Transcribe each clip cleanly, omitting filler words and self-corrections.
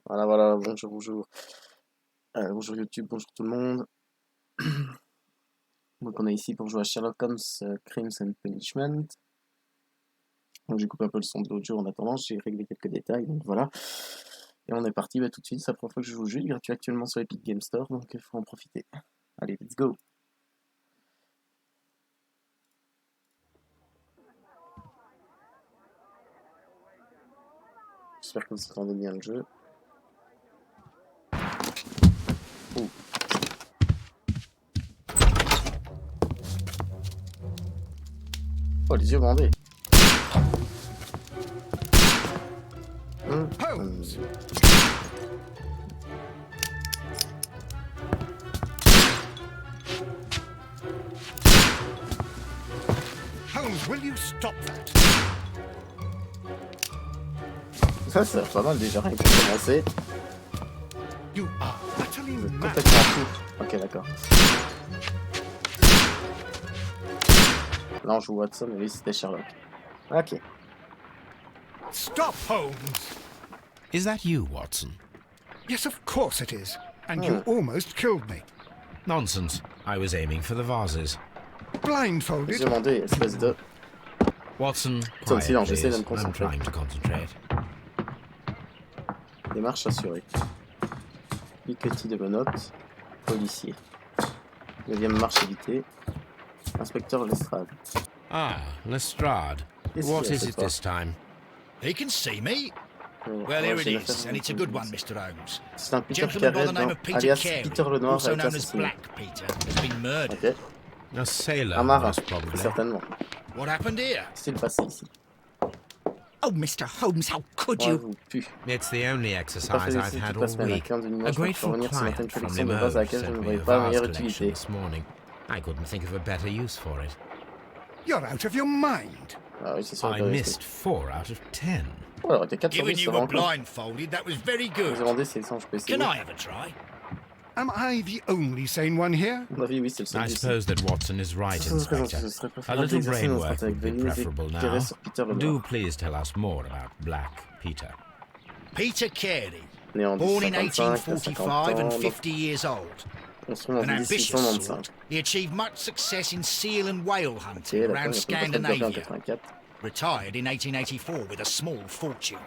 Voilà, bonjour. Bonjour YouTube, bonjour tout le monde. Donc on est ici pour jouer à Sherlock Holmes Crimes and Punishment. Donc j'ai coupé un peu le son de l'autre jeu en attendant, j'ai réglé quelques détails, donc voilà. Et on est parti tout de suite, c'est la première fois que je joue au jeu, il est gratuit actuellement sur Epic Game Store, donc il faut en profiter. Allez, let's go. J'espère que vous entendez bien le jeu. Oh. Oh, les yeux bandés. Holmes! Holmes, will you stop that? Ça va pas mal déjà, rien que pour commencer. You are utterly Vous êtes mad. complètement fou. Ok, d'accord. Là on joue Watson et lui c'était Sherlock. Ok. Stop, Holmes! Is that you, Watson? Yes, of course it is. And you almost killed me. Nonsense. I was aiming for the vases. Les Blindfolded. yeux bandés, espèce de... Watson, Tom, quiet, silence, j'essaie de please. me I'm concentrer. trying to concentrate. Démarche assurée. Piquetis de menottes. Policier. 9e marche évitée. Inspecteur Lestrade. Ah, Lestrade. Qu'est-ce What qu'il y a is cette it fois? this time? He can see me. Well, Ouais, here it j'ai une is, affaire and it's a avec good une one, police. Mr. Holmes. C'est un Peter Gentleman by Carré, the name of Peter alias Carey, Peter le Noir also avec known as assassiné. Black Peter, has been murdered. Ok. A sailor, Un marin, most probably. certainement. What happened here? Qu'est-ce qu'il passé ici? Oh, Mr. Holmes, how could Moi, you? vous pue. It's the only Pas exercise fait I've ici had toute la all semaine. Un week. client de A l'image pour grateful revenir sur client certaine from collection de Limoges base à laquelle je sent ne me voyais a pas la vase meilleure collection utilité. this morning. I couldn't think of a better use for it. You're out of your mind. Ah oui, c'est sûr. I missed 4 out of 10. Oh, alors, t'es 4 sur 10, Given ça you va were encore. blindfolded, that was very Je vous ai good. demandé si je peux essayer. Can I have a try? Am I the only sane one here? À mon avis, oui, c'est le seul I ici. suppose that Watson is right, Ce serait Inspector. A préférable little d'exercer brain notre work avec would be Venise preferable et now. tirer sur Peter le Do Noir. please tell us more about Black Peter. Peter Carey, Né en born in 1855 à 1845 and 50 ans, 50 years old. construit en An ambitious 1895. sort, he achieved much success in seal and whale Ok, hunting d'accord, around il a pas trop de en Scandinavia. 84. Retired in 1884 with a small fortune.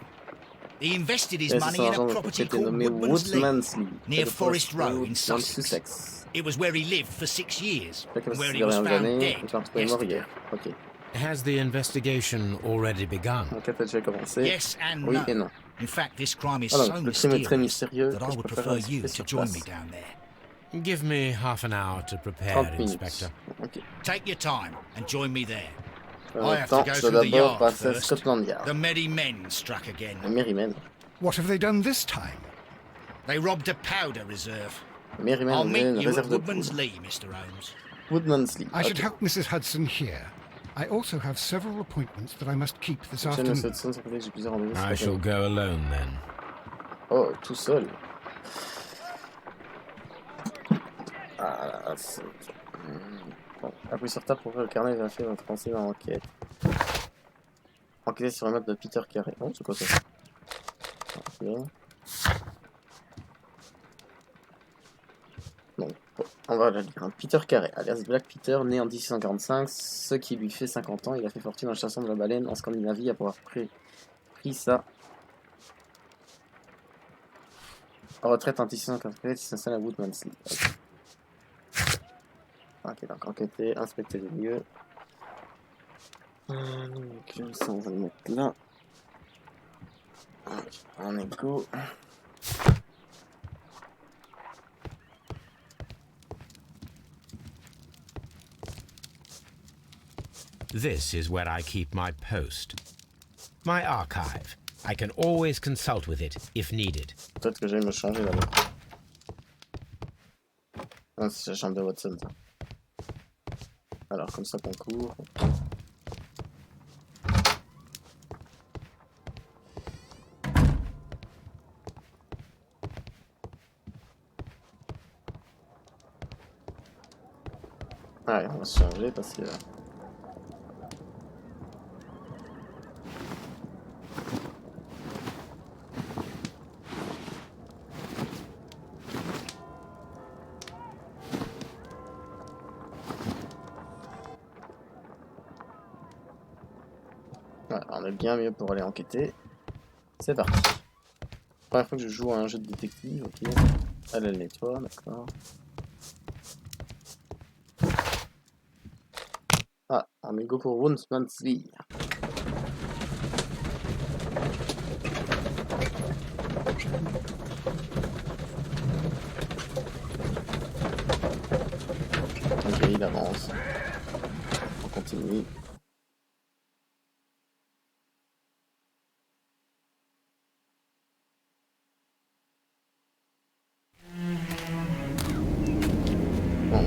He invested his Et c'est money son in agent a de property propriété called nommé Woodman's Lee, Woodman's Lee, near près de Forest Row in dans le Sussex. It was where he lived for 6 years, Fait que and where ces he was dernières found années, dead il est retrouvé mort yesterday. hier. Ok. Has the investigation already begun? Enquête a déjà commencé. Yes and Oui no. et non. In fact, this crime is Alors, so le crime est très mysterious mystérieux that que I je would préfère prefer rester you to sur join me place. down there. Give me half an hour to prepare, 30 minutes. Inspector. Ok. Take your time and join me there. En I même have temps, to go je through dois the d'abord yard passer à first. Scotland Yard. The merry men struck La again. Merryman. What have they done this time? They robbed a powder reserve. La Merryman I'll avait meet une you at réserve de Woodman's poudre. Lee, Mr. Holmes. Woodman's Lee. I should Ok. help Mrs. Hudson here. I also have several appointments that I must keep this Tiens, Monsieur afternoon. Hudson, ça fait que j'ai plusieurs rendez-vous. I shall go alone then. Oh, tout seul. Ah, c'est... Bon, appuyez sur table pour ouvrir le carnet et vérifier votre renseignement dans l'enquête. Enquêter sur le meurtre de Peter Carey. Oh, c'est quoi ça? Ok. Bon, on va la lire. Peter Carey, alias Black Peter, né en 1645, ce qui lui fait 50 ans. Il a fait fortune en chassant de la baleine en Scandinavie après avoir pris sa retraite en 1644. Il s'installe à Woodman's Lee. Ok, donc enquêter, inspecter les lieux. Donc ça, on va le mettre là. Ok, on est go. This is where I keep my post. My archive. I can always consult with it if needed. Peut-être que j'aille me changer là-bas. Ah, c'est la chambre de Watson, ça. Alors, comme ça qu'on court. Allez, on va se changer parce que... Ouais, on est bien mieux pour aller enquêter. C'est parti. Première fois que je joue à un jeu de détective, ok. Elle nettoie, d'accord. Ah, on est go pour Woundsman's. Ok, il avance. On continue. Bon,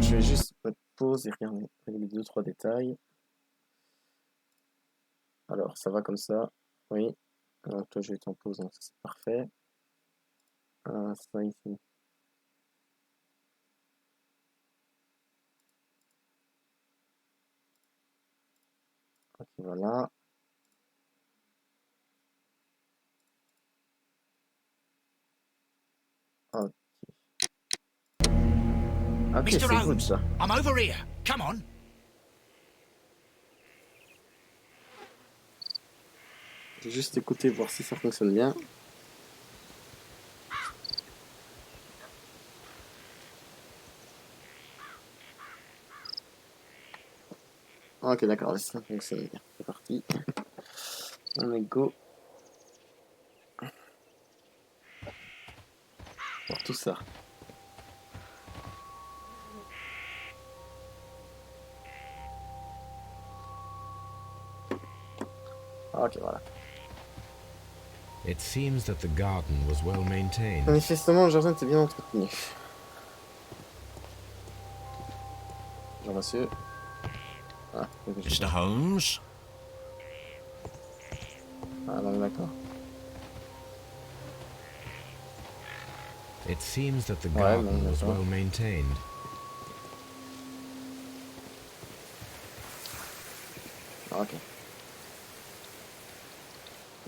je vais juste mettre pause et regarder les 2-3 détails. Alors, ça va comme ça. Oui. Donc là, je vais être en pause, donc c'est parfait. Ça ici. Ok, voilà. Ok. Ok, Mr. c'est good Holmes, ça. I'm over here. Come on. J'ai juste écouté voir si ça fonctionne bien. Ok, d'accord, ça fonctionne bien. C'est parti. On est go. Pour tout ça. Ok, voilà. It seems that the garden was well maintained. Manifestement, le jardin était bien entretenu. Bonjour, monsieur. Ah, Mr. Holmes? Ah, non, d'accord. It seems that the Ouais, garden non, was d'accord. well maintained. Ok.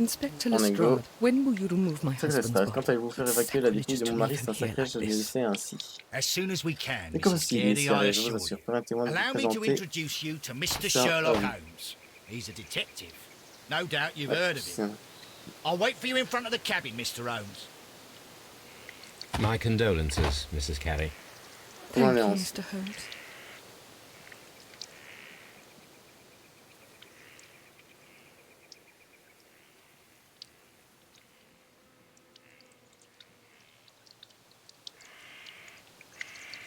Inspector On est go. Lestrade, when will you remove my Secret husband's Star, body? quand allez-vous faire évacuer la dépouille de mon mari? C'est un sacrilège de le This. laisser ainsi. As soon as we can, Et comme Mrs. si, Carey, I je vous assure assure, you. permettez-moi de vous Allow me to présenter. introduce you to Mr. Sherlock Sherlock Holmes. Holmes. He's a detective. No doubt you've Ouais, heard of c'est him. I'll wait for you in front of the cabin, Mr. Holmes. My condolences, Mrs. Carey. Comment Thank on you, est Mr. Holmes.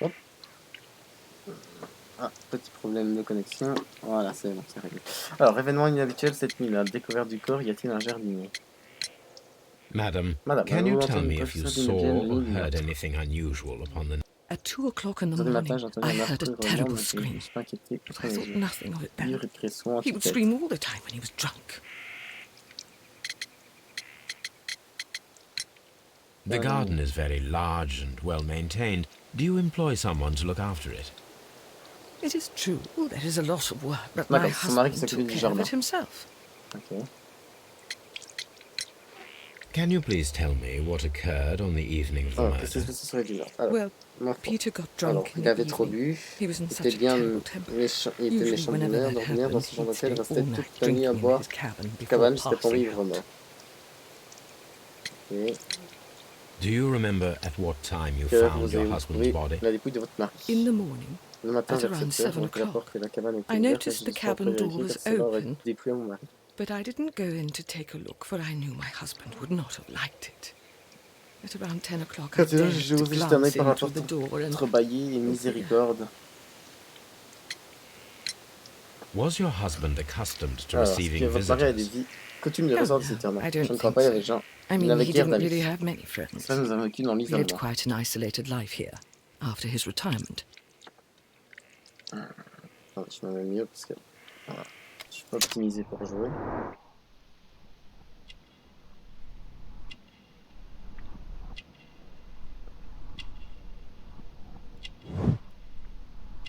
Hop. Ah, petit problème de connexion. Voilà, c'est bon, c'est réglé. Alors, événement inhabituel cette nuit, la découverte du corps, y a-t-il un jardinier? Madam, Madame, can you avez-vous tell entendu me une if you professeur saw d'une or nuit heard anything unusual upon the... At 2 o'clock in the Aujourd'hui matin, morning, j'ai entendu I un heard affreux a grognement, terrible mais je scream. me suis pas inquiété But outre I thought mesure. nothing of it then. Livre et cresson, He would anti-tête. scream all the time when he was drunk. The garden is very large and well maintained. Do you employ someone to look after it? It is true, there is a lot of work, but D'accord, my c'est son mari qui husband s'occupait took du care of jardin. it himself. Ok. Can you please tell me what occurred on the evening of the Alors, qu'est-ce qui murder? se passe ce soir du meurtre? Alors, Well, mon frère. Peter got Alors, drunk in il the avait trop evening. bu, He was in il such était a bien terrible temper. méchant, il était Usually, méchant whenever d'humeur, that d'ordinaire, dans happened, ce genre he'd d'hôtel, il stay restait all toute night la nuit à drinking in boire his cabin before cabane jusqu'à tomber passing ivre out. mort. Ok. Do you remember at what time you Que found vous your avez husband's trouvé body? la dépouille de votre mari. In the morning, Le matin at vers around 7 heures, 7 donc la o'clock, porte de la cabane était I ouverte, noticed j'ai the juste pour cabin door vérifier was que cela aurait open, dépouillé mon mari. but I didn't go in to take a look, for I knew my husband would not have liked it. At around 10 o'clock, I Quand dared j'ai to osé jeter un œil glance par la into porte the door and... entrebâillée et miséricorde. Was your husband accustomed to Alors, est-ce receiving que votre mari a visitors? des coutumes de Oh, recevoir no, des visiteurs? Non, I je don't ne crois think pas, il so. avait gens. I Il mean, n'avait he guère didn't d'amis. really have many friends. Ça, nous avons vécu dans He lived l'isolement. quite an isolated life here, after his retirement. Attends, je me mets mieux parce que voilà. Je suis pas optimisé pour jouer.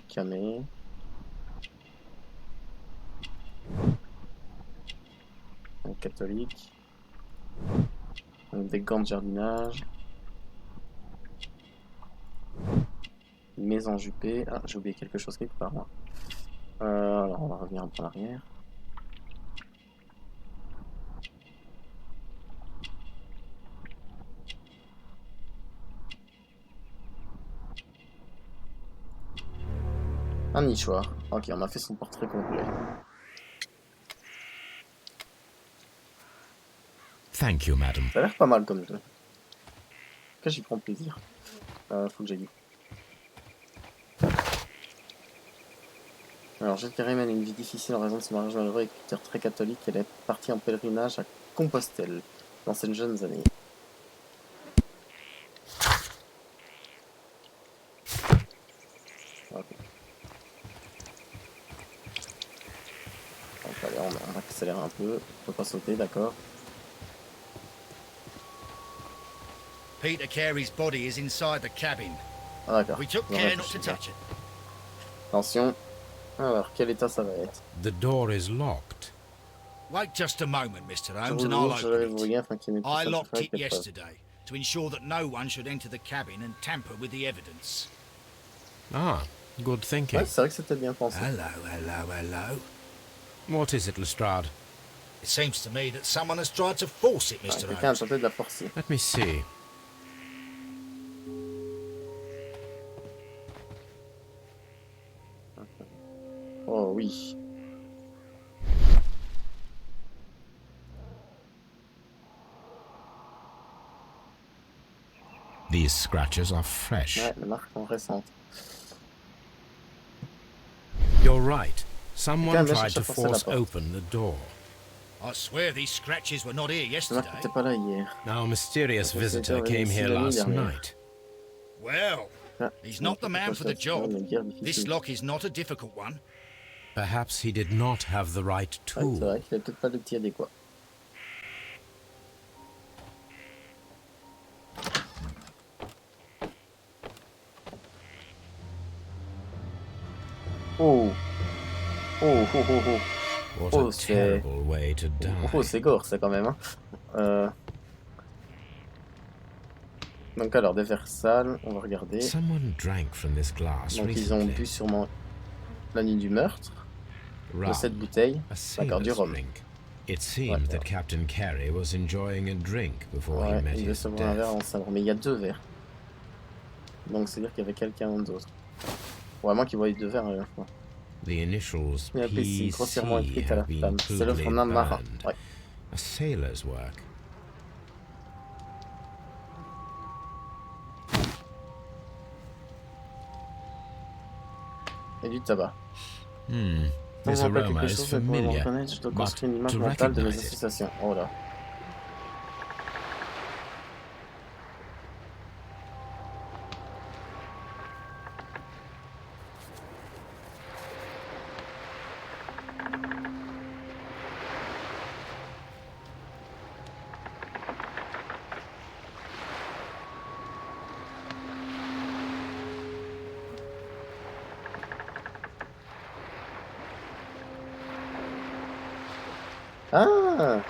Camé. Un catholique. Donc des gants de jardinage. Une maison jupée. Ah, j'ai oublié quelque chose quelque part. Moi. Alors, on va revenir un peu en arrière. Un nichoir. Ok, on a fait son portrait complet. Thank you, madam. Ça a l'air pas mal comme jeu. En tout cas, j'y prends plaisir. Faut que j'aille. Alors, Jerry mène une vie difficile en raison de son mariage malheureux avec Peter très catholique. Elle est partie en pèlerinage à Compostelle dans ses jeunes années. Ok. Donc, allez, on accélère un peu. On peut pas sauter, d'accord. Peter Carey's body is inside the cabin. Ah, d'accord. We took On care not to réfléchit bien. touch it. Attention. Alors, quel état ça va être? The door is locked. Wait just a moment, Mr. Je Holmes, vous and le I'll jure, je vais open vous it. dire afin qu'il n'y ait plus I de locked secret it que de preuves. yesterday to ensure that no one should enter the cabin and tamper with the evidence. Ah, good thinking. Ouais, c'est vrai que c'était bien pensé. Hello. What is it, Lestrade? It seems to me that someone has tried to force it, Ah, Mr. quelqu'un a Holmes. tenté de la forcer. Let me see. Oh oui. These scratches are fresh. Ouais, les marques sont récentes. You're right. Someone Quelqu'un tried cherche à to forcer la force porte. open the door. I swear these scratches were not here Les marques yesterday. n'étaient pas là hier. Our mysterious Yes, visitor yes, came yes, here la nuit last dernière. night. Well, Ah, he's not the man for the job. Une guerre This difficile. lock is not a difficult one. Perhaps he did not have the right Ouais, c'est tool. vrai qu'il n'a peut-être pas l'outil adéquat. Oh. Oh. What Oh, a c'est- terrible way to die. Oh, c'est gore, ça, quand même. Hein. Donc, alors, des verres sales, on va regarder. Someone drank from this glass Donc, ils ont bu recently. sûrement la nuit du meurtre. De Rum, cette bouteille. a D'accord, du sailor's rhum. drink. It seemed that Captain Carey was enjoying a drink before he Ouais, met il veut his se boire un verre death. en salle. Mais il y a 2 verres. Donc, c'est-à-dire qu'il y avait quelqu'un d'autre. Vraiment qu'il voyait 2 verres à la fois. The initials Il y a PC grossièrement PC écrite à la have been femme. C'est crudely l'œuvre d'un marin. burned. Ouais. A sailor's work. Et du tabac. This On voit pas aroma quelque is chose, mais pour le familiar, reconnaître, je dois but construire une image to mentale de mes recognize it, associations. Oh là. Ah!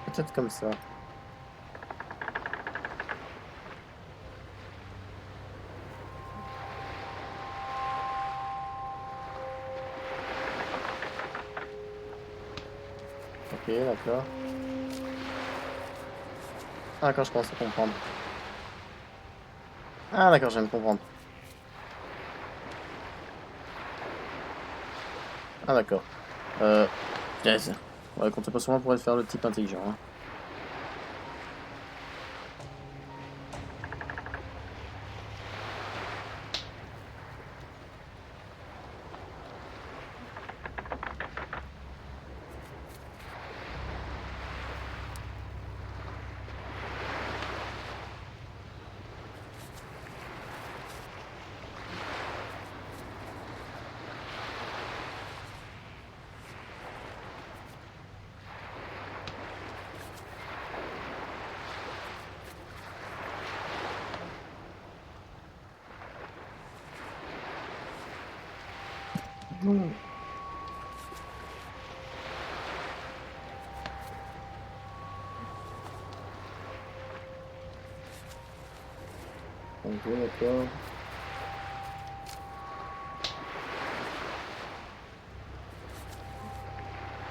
Peut-être comme ça. Ok, d'accord. Ah, d'accord, je commence à comprendre. Ah, d'accord, je viens de comprendre. Ah, d'accord. Yes. Ouais, comptez pas sur moi pour aller faire le type intelligent. Hein. Ok, d'accord.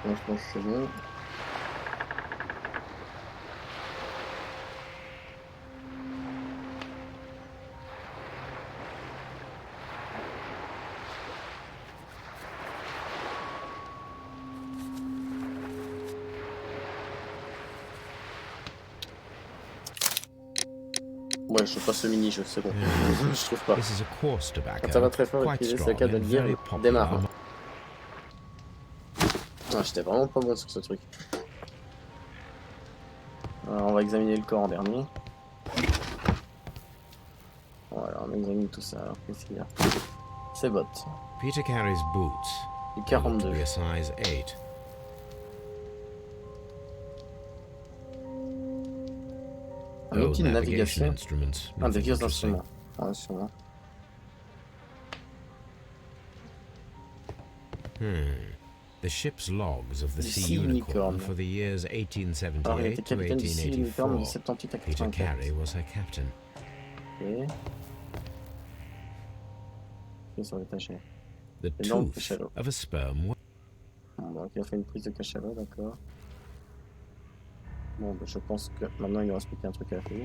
Bon, je pense que c'est bon. Ouais, je passe le mini-jeu, c'est bon. Je trouve pas. This is a coarse tobacco, Quand ça va très fort, quite utiliser c'est le strong cas de and le dire, very popular démarre. among- Ah, j'étais vraiment pas bon sur ce truc. Alors, on va examiner le corps en dernier. Voilà, on examine tout ça. Alors, qu'est-ce qu'il y a? Ses bottes. Peter Carey's boots. Du They look to 42. be a size 8. Un outil de Old navigation navigation. instruments. Ah, des Nothing vieux interesting. instruments. Ouais, sûrement. The ship's logs of the The Sea Sea Unicorn Unicorn. for the years Alors, il 1878 était to capitaine du Sea Unicorn de 1884. 78 à Peter 84. Carey was her captain. Ok. Ok, sur l'étagère. The Et donc, tooth cachalot. of a sperm whale. Bon, donc il a fait une prise de cachalot, d'accord. Bon, bah, je pense que maintenant il nous reste plus qu'un truc à faire.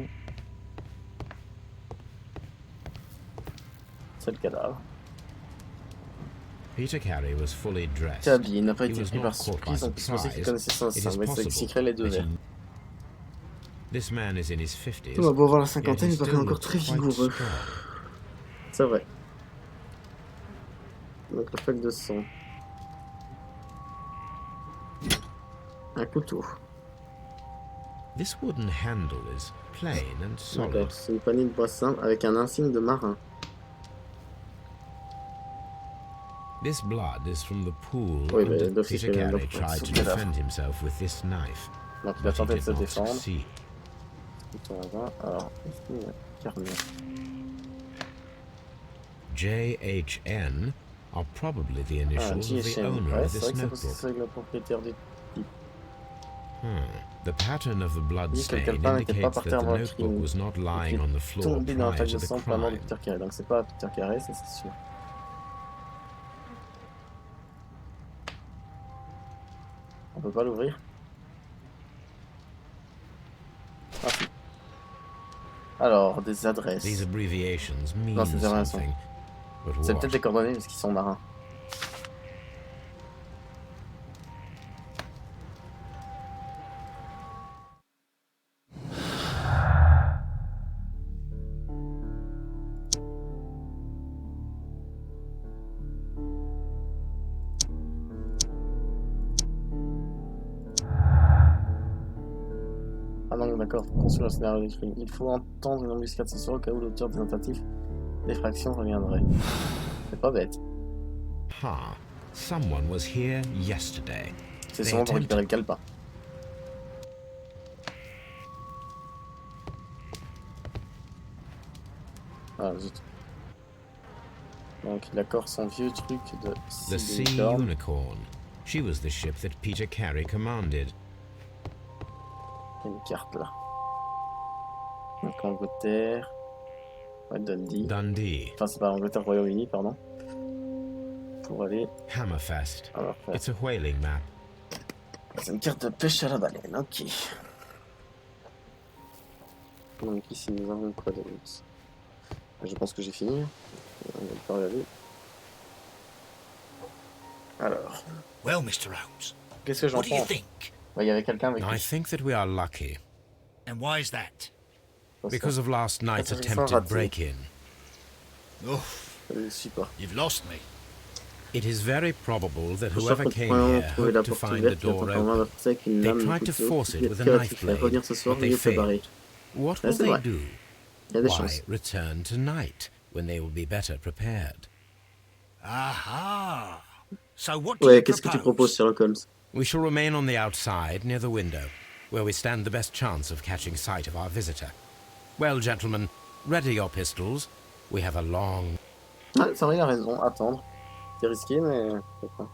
C'est le cadavre. Peter Carey was fully dressed. Cabby, il n'a pas He été was pris not par caught by surprise, on peut penser qu'il surprise. connaissait son It is sein, mais ça possible expliquerait les deux that vers. This man is in his 50s. On va beau avoir la yet he cinquantaine, il paraît still encore looks très quite vigoureux. strong. C'est vrai. Donc la flaque de sang. Un couteau. This wooden handle is plain and solid. D'accord, c'est une poignée de bois simple avec un insigne de marin. This blood is from the pool Oui, and mais d'office, Peter il y a un Carey autre tried sous to le cadavre. defend himself with this knife, Donc il a but he tenté de did se not défendre. succeed. Couteau en bas. Alors, est-ce qu'il y a carnet? JHN are probably the Ah, initials of the GSM. owner Ouais, of c'est this vrai que c'est possible, notebook. c'est le propriétaire du type. The pattern of the blood Dit que le stain calepin n'était pas indicates par that terre the avant le notebook crime. was not Il lying est on the floor tombé dans la prior flaque to de the sang par mort de crime. Peter Carey. Donc c'est pas Peter Carey, ça c'est sûr. On peut pas l'ouvrir. Ah si. Alors, des adresses. These abbreviations mean Non, c'est des adresses. something, but C'est what? peut-être des coordonnées parce qu'ils sont marins. Ah non, d'accord, faut construire un scénario de crime. Il faut entendre une embuscade ce soir au cas où l'auteur des tentatives d'effraction reviendrait. C'est pas bête. Ha! Someone was here yesterday. C'est They sûrement pour attempted- récupérer le calepin. Ah zut. Donc il accorde son vieux truc de The Sea Sea Unicorn. Unicorn. She was the ship that Peter Carey commanded. Il y a une carte là. Donc Angleterre. Ouais, Dundee. Dundee. Enfin c'est pas Angleterre, Royaume-Uni, pardon. Pour aller Hammerfest. à leur frère. It's a whaling map. C'est une carte de pêche à la baleine, ok. Donc ici nous avons quoi d'autre? Je pense que j'ai fini. On va pas regarder. Alors, Well, Mr. Holmes, qu'est-ce que j'en what do you pense? think? Il y avait quelqu'un avec I qui think that we are lucky And why is that? because of last night's That's a attempted raté. break-in. Oh, Je ne suis pas. you've lost me. It is very probable that Pour chaque whoever fois que came Poirot here trouvait la hoped to porte find the ouverte, il door entend vraiment open. avertir avec une They lame de tried to couteau force it with a qui knife fait revenir blade, ce soir, but they mieux préparé. failed. What Là, will c'est they vrai. do? Il y a des Why chances. return tonight when they will be better prepared? Aha! So what do Ouais, you qu'est-ce que tu propose? proposes, Sherlock Holmes? We shall remain on the outside near the window, where we stand the best chance of catching sight of our visitor. Well, gentlemen, ready your pistols. We have a long... Ah, c'est vrai, il a raison, attendre. C'est risqué, mais... pourquoi?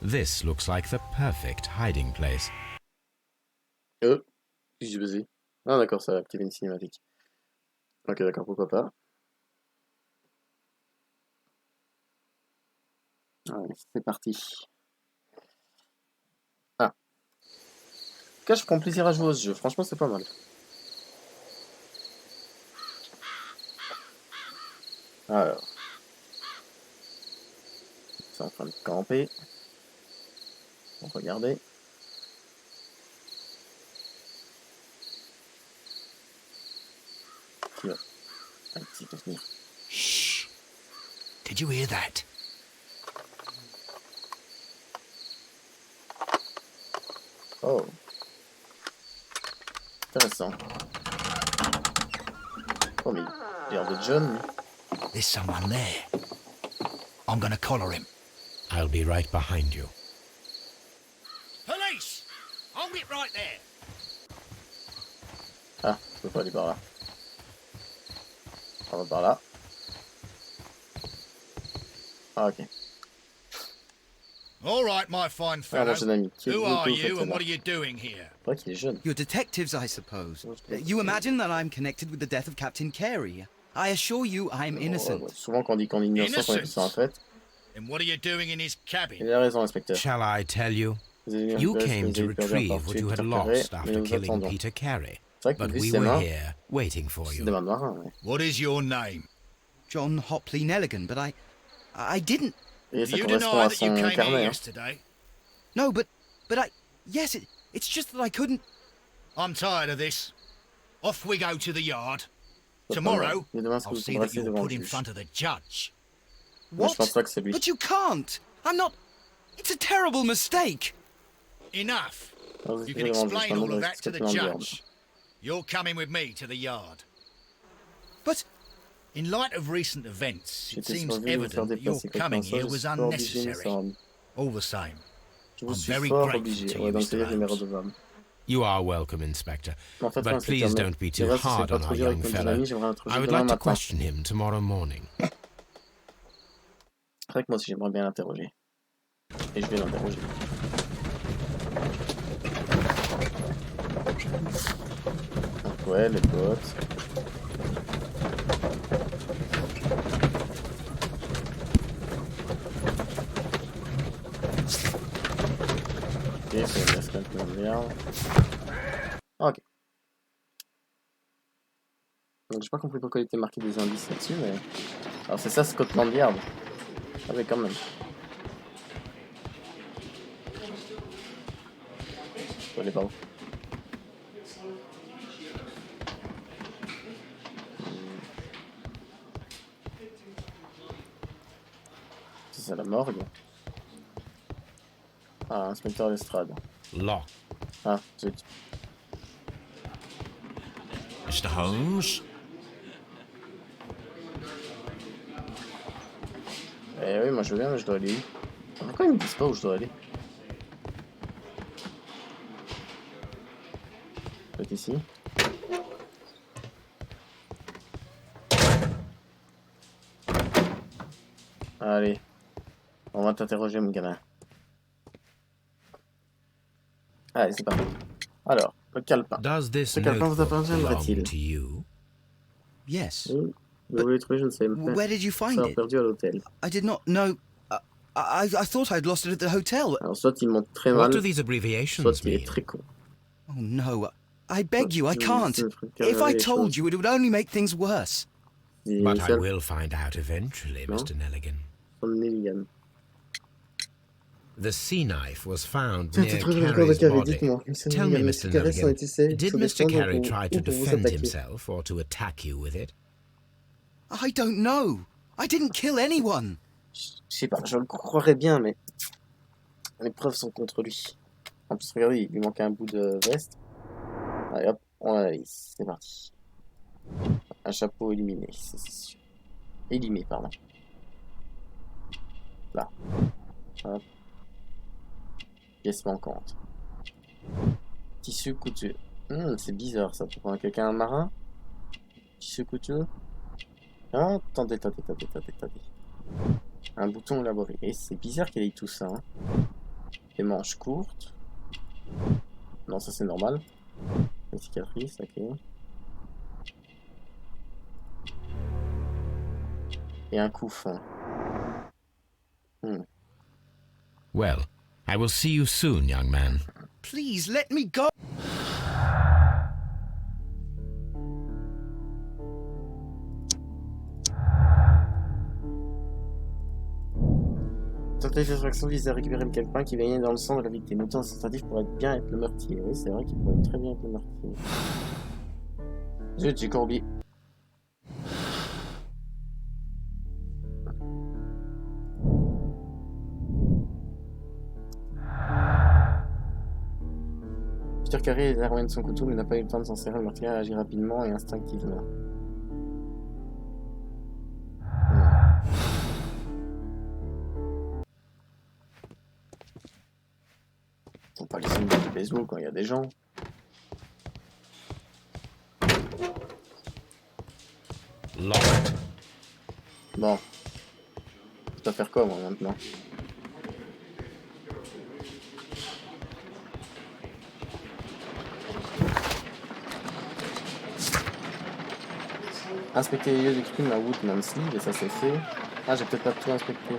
This looks like the perfect hiding place. Qu'est-ce que j'ai baisé? Ah d'accord, ça va activer une cinématique. Ok, d'accord, pourquoi pas. Allez, c'est parti. Ah. En tout cas, je prends plaisir à jouer à ce jeu. Franchement, c'est pas mal. Alors. C'est en train de camper. Donc regardez. Qui va venir. Shh. Did you hear that? Oh. Intéressant. Oh mais il a l'air de John. There's someone there. I'm gonna collar him. I'll be right behind you. Police! Hold it right there. Ah, je peux pas aller par là. On va par là. Ah ok. All right, my fine Ah fellow. mon jeune ami. Who are you and what are you doing here? Je crois qu'il est jeune. You're detectives, I suppose. You imagine that I'm connected with the death of Captain Carey. I assure you I'm innocent. Ouais. Souvent quand on dit qu'on est innocent, on est plus en fait. And what are you doing in his cabin? Il a raison, inspecteur. Shall I tell you? You came to retrieve what you had lost after killing Peter Carey. But we were here, waiting for C'est you. des marins, ouais. What is your name? John Hopley Nelligan, but I didn't. Et ça You correspond deny à that you son came here carnet. Hein. yesterday? No, but yes, it's just that I couldn't. I'm tired of this. Off we go to the yard. Tomorrow, Et demain, est-ce que I'll vous see pourrez that you're devant put le in juge. front of the judge. Moi, je What? pense pas que c'est lui. But you can't. I'm not. It's a terrible mistake. Enough. Alors, vous You écrivez can devant le juge, explain maintenant, all of vous that to the expliquez devant le garde. judge. You're coming with me to the yard. But In light of recent events, it J'étais seems survu de vous faire evident that your déplacer coming quelqu'un, here ça, was je suis fort obligé, mais unnecessary. ça rend- All the same, Je vous I'm suis very fort grateful obligé. to Ouais, you, donc Mr. c'est-à-dire qu'il est Holmes. redevable. You are welcome, Inspector. Mais en fait, But please don't be too hard on our young fellow. I would like to question him tomorrow morning. C'est vrai que moi aussi j'aimerais bien l'interroger. Et je vais l'interroger. Donc ouais, les potes. Ok, c'est une escalade de merde. Ok. Donc j'ai pas compris pourquoi il était marqué des indices là-dessus, mais... Alors c'est ça Scotland Yard. Ah mais quand même. Je peux aller par où? C'est la morgue. Ah, inspecteur Lestrade. Lock. Ah, zut. Mr. Holmes? Eh oui, moi je veux bien, mais je dois aller où? Pourquoi ils me disent pas où je dois aller? Peut-être ici. Allez, on va t'interroger mon gamin. Allez, c'est parti. Alors, le calepin. Does this Ce calepin vous notebook belong appartiendrait-il? to you? yes. Oui, vous l'avez trouvé, je ne sais pas. Where did you find Ça a it? perdu à l'hôtel. I did not know. I thought I'd lost it at the hotel. Alors, soit il monte très What mal, do these abbreviations soit il est mean? très con. Oh no. I beg you, I Je- can't. je ferai If I les told choses. you, it would only make things worse. Les But I initiales will find out eventually, No? Mr. Nelligan. sont Nelligan. The sea knife was found Tiens, near tu trouves le corps de Carey's Carey, body. dites-moi. Tell me, Mr. Nelligan, did Mr. Carey try to vous defend attaquer? himself or to attack you with it? I don't know. I didn't kill anyone. Je sais pas, je le croirais bien, mais les preuves sont contre lui. En plus, regardez, il lui manque un bout de veste. Allez hop, on a la liste, c'est parti. Un chapeau éliminé, c'est sûr. Élimé, pardon. Là. Hop. Pièce manquante. Tissu coûteux. C'est bizarre ça, pour quelqu'un un marin. Tissu coûteux. Ah, attendez. Un bouton élaboré. Et c'est bizarre qu'elle ait tout ça. Hein. Des manches courtes. Non, ça c'est normal. Une cicatrice, ok. Et un coup fin. Well, I will see you soon, young man. Please let me go. Tentative d'extraction vise à récupérer le calepin qui baignait dans le sang de la victime. L'auteur de cette tentative pourrait bien être le meurtrier. Oui, c'est vrai qu'il pourrait très bien être le meurtrier. Zut, j'ai encore oublié. Peter Carré est armé de son couteau mais n'a pas eu le temps de s'en servir. Le meurtrier a agi rapidement et instinctivement. Faut pas laisser une balle de baseball quand il y a des gens. Locked. Bon. Je dois faire quoi moi maintenant? Inspecter les lieux du crime à Woodman's League, et ça c'est fait. Ah, j'ai peut-être pas tout inspecté.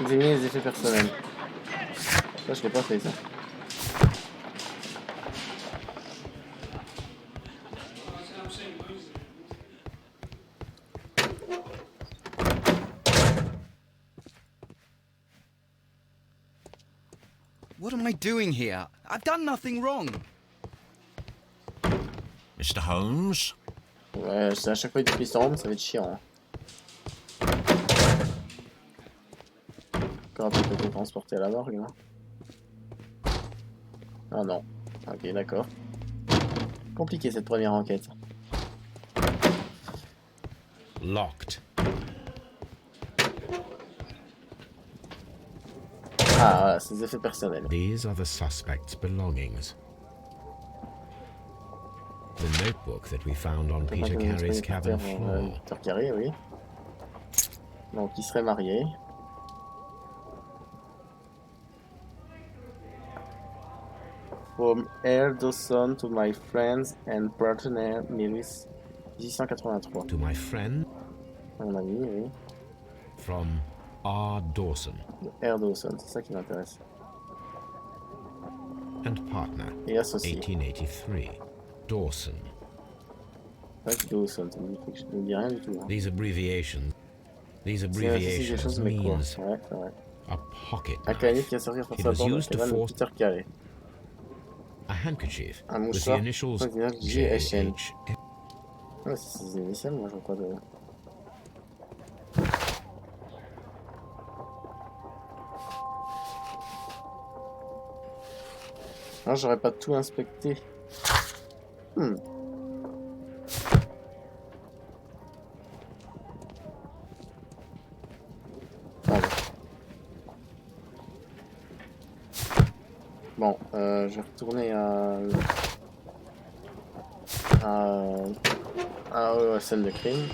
Examiner les effets personnels. Ça, je l'ai pas fait ça. What am I doing here? I've done nothing wrong. Mr. Holmes? Ouais, c'est à chaque fois que tu Mr. Holmes, ça va être chiant. Hein. Encore un peu de transporter à la morgue, là. Ah non. Ok, d'accord. Compliqué cette première enquête. Locked. Ah, voilà, ses effets personnels. These are the suspect's belongings. The notebook that we found on Peter Carey's cabin floor. Peter Carey, oui. Donc, il serait marié. From Air Dawson to my friends and partner, Millis, 1883. To my friend Mon ami, oui. from R. Dawson Air Dawson, c'est ça qui m'intéresse. and partner, Et associé. 1883. Dawson. Pas Dawson, ça me dit rien du tout. Hein. These abbreviations C'est des choses, mais quoi? means Ouais, c'est vrai. a pocket Un canier knife, qui a servi à faire It sa was bande used to de force- Peter Carey. a handkerchief Un with the mouchoir, initials original GHN. JH. Ouais, c'est ses initiales, moi je vois pas de... Non, j'aurais pas tout inspecté. Pardon. Bon, je vais retourner à scène de crime.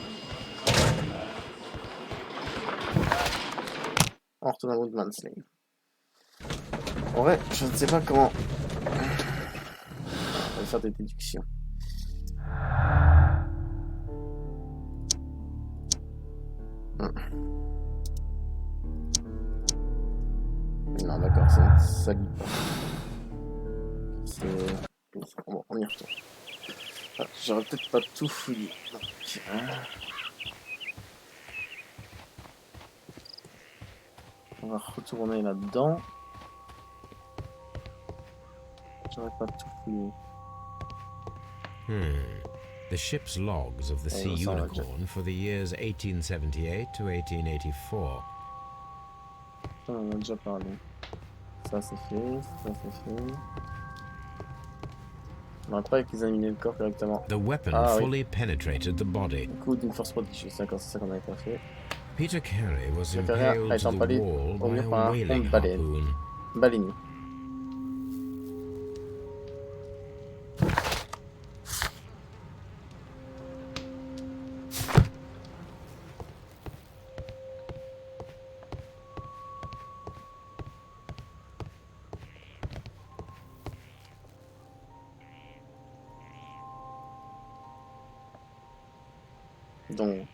On retourne à Woodman's Lane. En vrai, je ne sais pas comment... On va faire des déductions. Non, d'accord, ça lit pas. Bon, on y retourne. Ah, j'aurais peut-être pas tout fouillé. Donc, on va retourner là-dedans. J'aurais pas tout fouillé. The ship's logs of the Sea ça va, Unicorn for the years 1878 to 1884. Ça, on en a déjà parlé. Ça c'est fait, ça c'est fait. On n'aurait pas examiné le corps correctement. The weapon Ah, oui. fully penetrated the body. Le coup d'une force prodigieuse, d'accord, c'est ça qu'on n'avait pas fait. Peter Carey was Peter Carey a impaled été to the empalé wall au by mur a par un whaling pont de baleine. harpoon. Baleinier. Donc,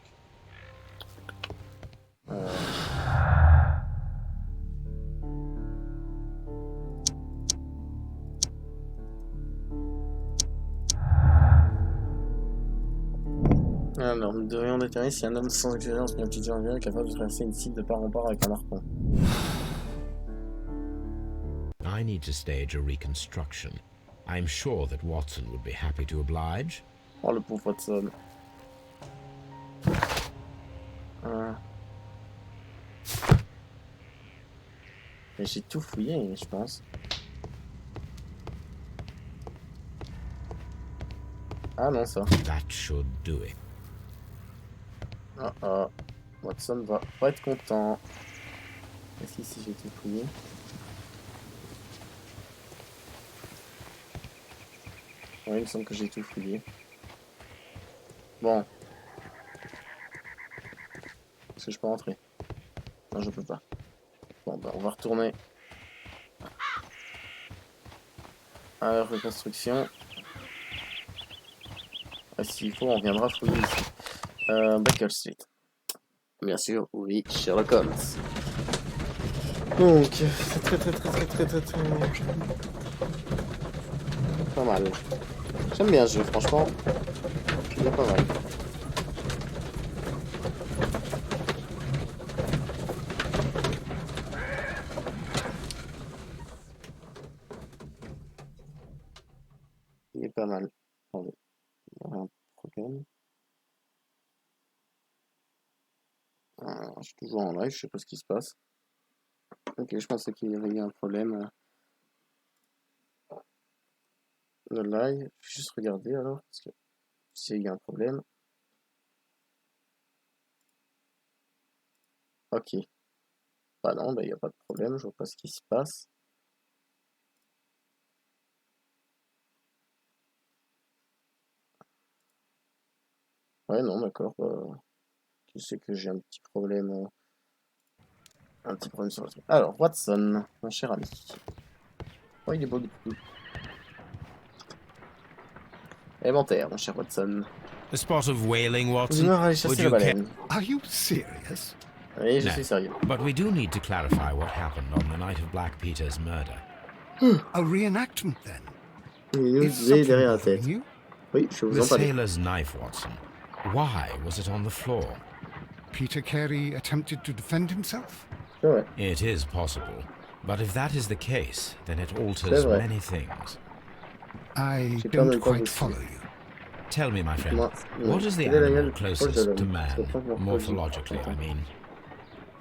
Alors, nous devrions déterminer si un homme sans expérience mais étudiant en est capable de traverser une cible de part en part avec un harpon. I need to stage a reconstruction. I'm sure that Watson would be happy to oblige. Oh, le pauvre Watson. Mais j'ai tout fouillé, je pense. Ah non, ça. That should do it. Ah ah. Watson va pas être content. Est-ce qu'ici j'ai tout fouillé? Ouais, il me semble que j'ai tout fouillé. Bon. Est-ce que je peux rentrer? Non, je peux pas. Bon, bah, on va retourner à la reconstruction. Ah, s'il faut, on reviendra fouiller ici. Baker Street. Bien sûr, oui, Sherlock Holmes. Donc, c'est très... Pas mal. J'aime bien ce jeu, franchement. Il est pas mal. Il est pas mal. Attendez, il y a un problème. Je suis toujours en live, je sais pas ce qui se passe. Ok, je pensais qu'il y avait eu un problème. Le live, je vais juste regarder alors, parce que s'il y a un problème. Ok. Bah non, bah il n'y a pas de problème, je vois pas ce qui se passe. Ouais, non, d'accord. Je sais que j'ai un petit problème. Un petit problème sur le truc. Alors, Watson, mon cher ami. Oh, il est beau du coup. Inventaire, mon cher Watson. A spot of whaling, Vous Watson. allez Would chasser la you care? baleine. Are you serious? Oui, je No, suis sérieux. but we do need to clarify what happened on the night of Black Peter's murder. A reenactment, then? Il nous Is disait something derrière la bothering tête. you? Oui, je vous The en parle. sailor's knife, Watson. Why was it on the floor? Peter Carey attempted to defend himself? C'est vrai. It is possible. But if that is the case, then it C'est alters vrai. many things. I J'ai peur de don't ne pas quite vous follow suivre. you. Tell me, my friend, Moi, what is the quel est l'animal animal le plus proche de closest to l'homme? man, C'est pas pour morphologically, I mean?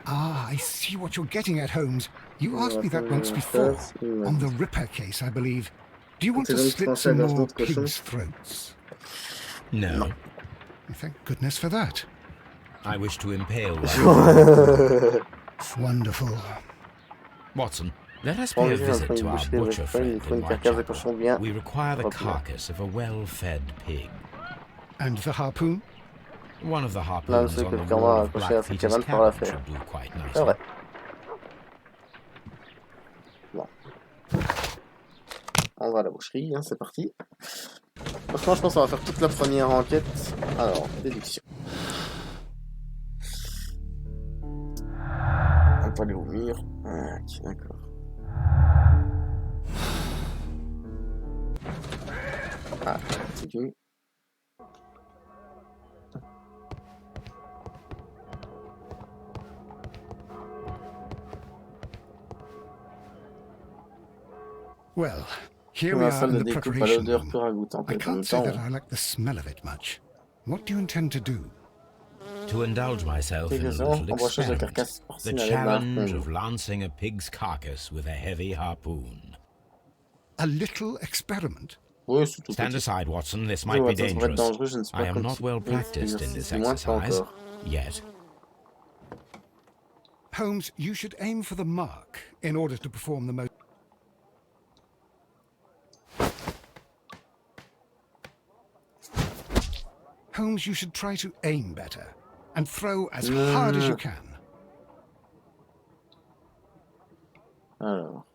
Ah, I see what you're getting at, Holmes. You On asked va me that prendre once la before. face, il m'a On dit. the Ripper case, I believe. Do you want C'est to l'homme slit tranché à some gorge more de cochon. pigs' throats? No. Thank goodness for that. I wish to impale one. Wonderful. Watson, let us Pour pay a enlever un visit peu to une our boucherie avec butcher feuille, il friend faut in une carcasse de Whitechapel. cochon bien. We require the Repris. carcass of a well-fed pig. And the harpoon? One of the Là, harpoons c'est on que the le wall camarade of accroché à Black sa Peter's cabane fera cabin l'affaire. should do quite C'est nicely. vrai. Bon. On va à la boucherie, hein, c'est parti. Franchement, je pense qu'on va faire toute la première enquête. Alors, déduction. On peut aller au mur. Ok, d'accord. Ah, continue. Well, here Dans we la are salle in de the découpe à preparation l'odeur room. peu ragoûtante. I En même can't say temps, that I like the smell of it much. What do you intend to do? To indulge myself in a quelques-uns, little embauchage de experiment. carcasse The porcine à l'aide d'un challenge harpon. of lancing a pig's carcass with a heavy harpoon. A little experiment? Oui, c'est tout Stand petit. aside, Watson. This Oui, might be ça pourrait être dangerous. dangereux, je ne suis I pas am not well practiced in this du moins pas exercise encore. yet. Holmes, you should aim for the mark in order to perform the most... Holmes, you should try to aim better and throw as hard as you can. Alors.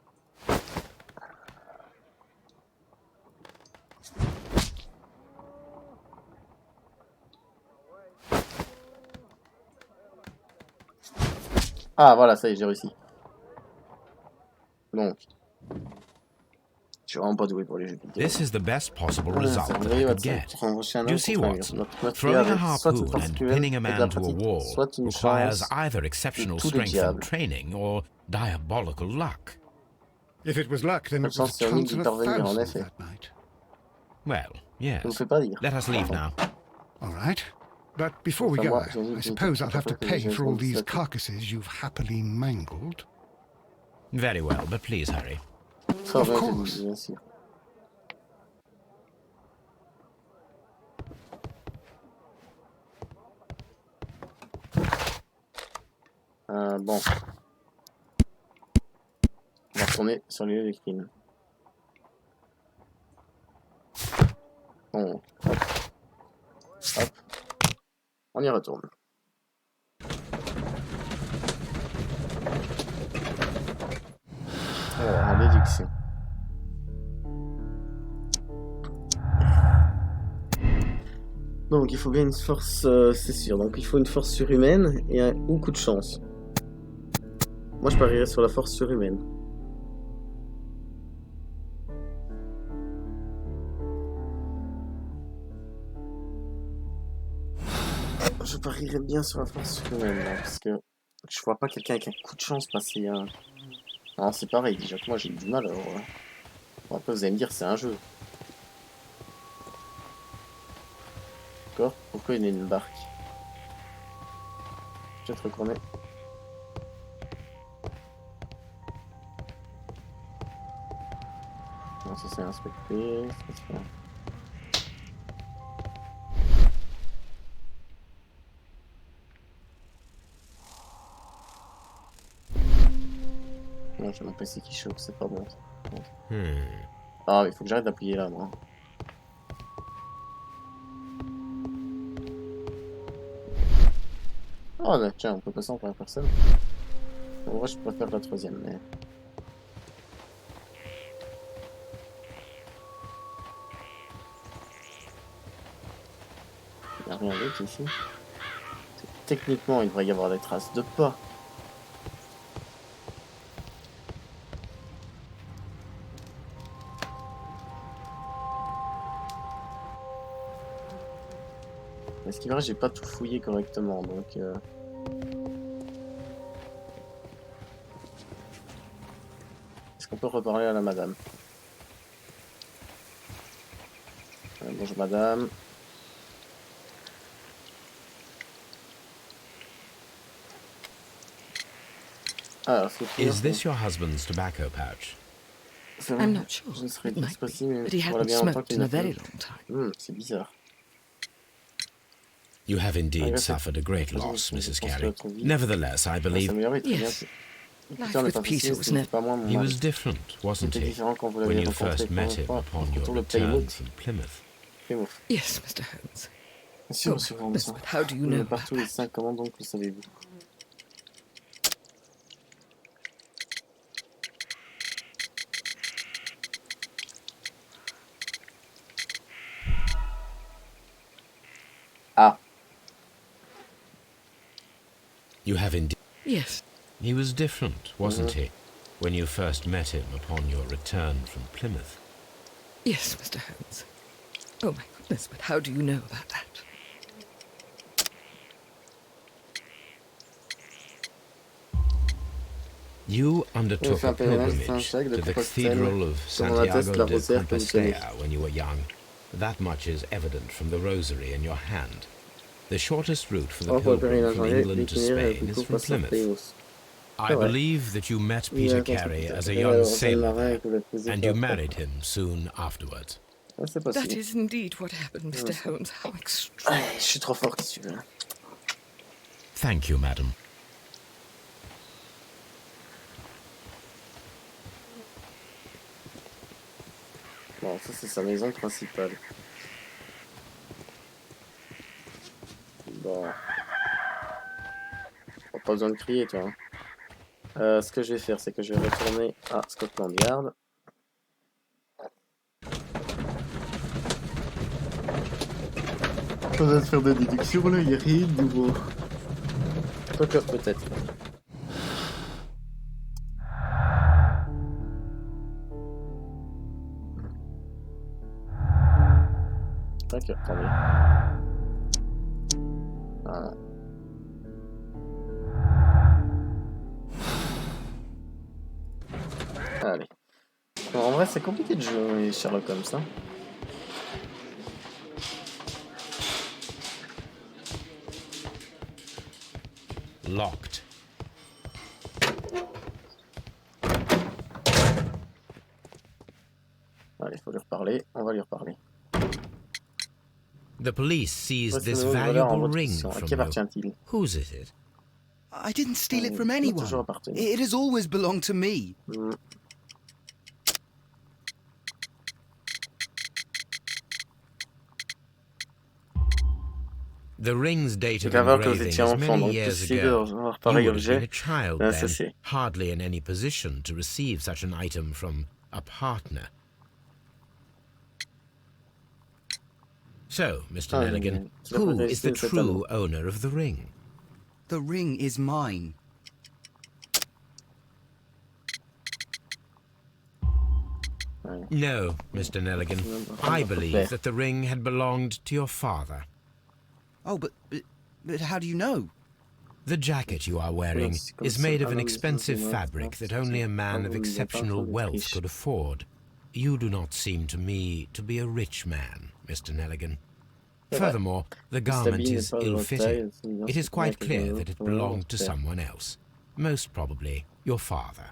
Ah, voilà, ça y est, j'ai réussi. Donc. Je suis vraiment pas doué pour les jeux vidéo. This is the best possible Ah, result c'est that I vrai, could Watson, get. pour embaucher un Do you homme see contre un what? mur. Notre métier Throwing a avec soit une harpoon force and cruelle pinning a et de la man to a pratique, wall soit une requires chance either exceptional tous les strength and diables. training or diabolical luck. If it was luck, then La it was a chance sur 1000 chance in d'y a parvenir, en thousand effet. that night. Well, Je ne me yes. fais pas dire. Let us leave now. All right. But before we Enfin, go, moi, j'ai dit I que suppose I'll j'étais have to pas pay fait, for all j'ai these 17. carcasses you've happily mangled. Very well, but please hurry. Ça, Of bien, course. bien sûr. Bon. On va retourner sur les lieux des crimes. Bon. Hop. Hop. On y retourne. Alors, en déduction. Donc, il faut bien une force, c'est sûr. Donc, il faut une force surhumaine et un ou coup de chance. Moi, je parierais sur la force surhumaine. Je parierais bien sur la force surhumaine, là, parce que je vois pas quelqu'un avec un coup de chance passer un... Non, c'est pareil, déjà que moi j'ai eu du mal, alors... Bon, après, vous allez me dire, c'est un jeu. D'accord? Pourquoi il y a une barque? Peut-être retourner. Non, ça c'est inspecté. Ça, c'est pas... Non, j'ai mon PC qui choque, c'est pas bon. Ah, il faut que j'arrête d'appuyer là, moi. Oh, là, tiens, on peut passer en première personne. En vrai, je préfère la troisième, mais... Il n'y a rien d'autre ici. Techniquement, il devrait y avoir des traces de pas. Mais ce qui est vrai, j'ai pas tout fouillé correctement, donc... Est-ce qu'on peut reparler à la madame? Bonjour madame. Ah, faut Is this your husband's tobacco pouch? I'm not sure. Je ne serais It might pas be, si, mais but he voilà hadn't bien longtemps smoked qu'il in a n'a very plus. long time. C'est bizarre. You have indeed guess suffered a great I loss, think Mrs. it's Carey. supposed to be- Nevertheless, I Ça believe s'améliorait très bien. Yes. Life Putain, le with officier, Peter was c'était never... pas moi, mon he mari. was different, wasn't C'était he, différent quand vous when l'avez you rencontré first met him pour upon your le return Plymouth. from Plymouth? Plymouth. Yes, Mr. Holmes. Bien sûr, Oh, monsieur Holmes. Miss, but how do you Vous know êtes partout about les 5, comment donc le savez-vous? Ah, You have indeed. Yes. He was different, wasn't he, when you first met him upon your return from Plymouth? Yes, Mr. Holmes. Oh, my goodness, but how do you know about that? You undertook fait a un pèlerinage pilgrimage Saint-Jacques de to the Compostelle, Cathedral of comme on atteste Santiago la de rosaire que vous tenez. Compostela when you were young. That much is evident from the rosary in your hand. The shortest route for the Or pour le pilgrim pèlerinage from en England to l'itinéraire Spain plutôt is from passe à Plymouth. Plymouth. I Correct. believe that you met Oui, Peter contre Carey Peter as a Carey, young alors, sailor marin there, que vous êtes posé and peu you après. married him soon afterwards. Ah, c'est That possible. is indeed what happened, Mr. Yes. Holmes. How extraordinary. Je suis trop fort, qu'est-ce que tu veux. Thank you, madam. Bon, ça c'est sa maison principale. Bon. Pas besoin de crier, toi. Hein. Ce que je vais faire, c'est que je vais retourner à Scotland Yard. On va faire des déductions là, il n'y a rien de nouveau. Quoique, peut-être. Ok, attendez. Voilà. Allez. Bon, en vrai, c'est compliqué de jouer Sherlock Holmes, hein. Locked. Allez, faut lui reparler. On va lui reparler. The police seized Voici this le voleur en valuable votre ring possession. À from qui you. appartient-il? Whose is it? I didn't steal it from Il m'a toujours anyone. appartenu. It has always belonged to me. The ring's date C'est of qu'avant que vous engraving étiez is enfant, many donc years possible ago. d'avoir You pareil would have been objet. a child Ça then, c'est. hardly in any position to receive such an item from a partner. So, Mr. Nelligan, who is the true owner of the ring? The ring is mine. No, Mr. Nelligan. I believe that the ring had belonged to your father. Oh, but how do you know? The jacket you are wearing is made of an expensive fabric that only a man of exceptional wealth could afford. You do not seem to me to be a rich man, Mr. Nelligan. Furthermore, the garment is ill-fitting. It is quite clear that it belonged to someone else, most probably your father.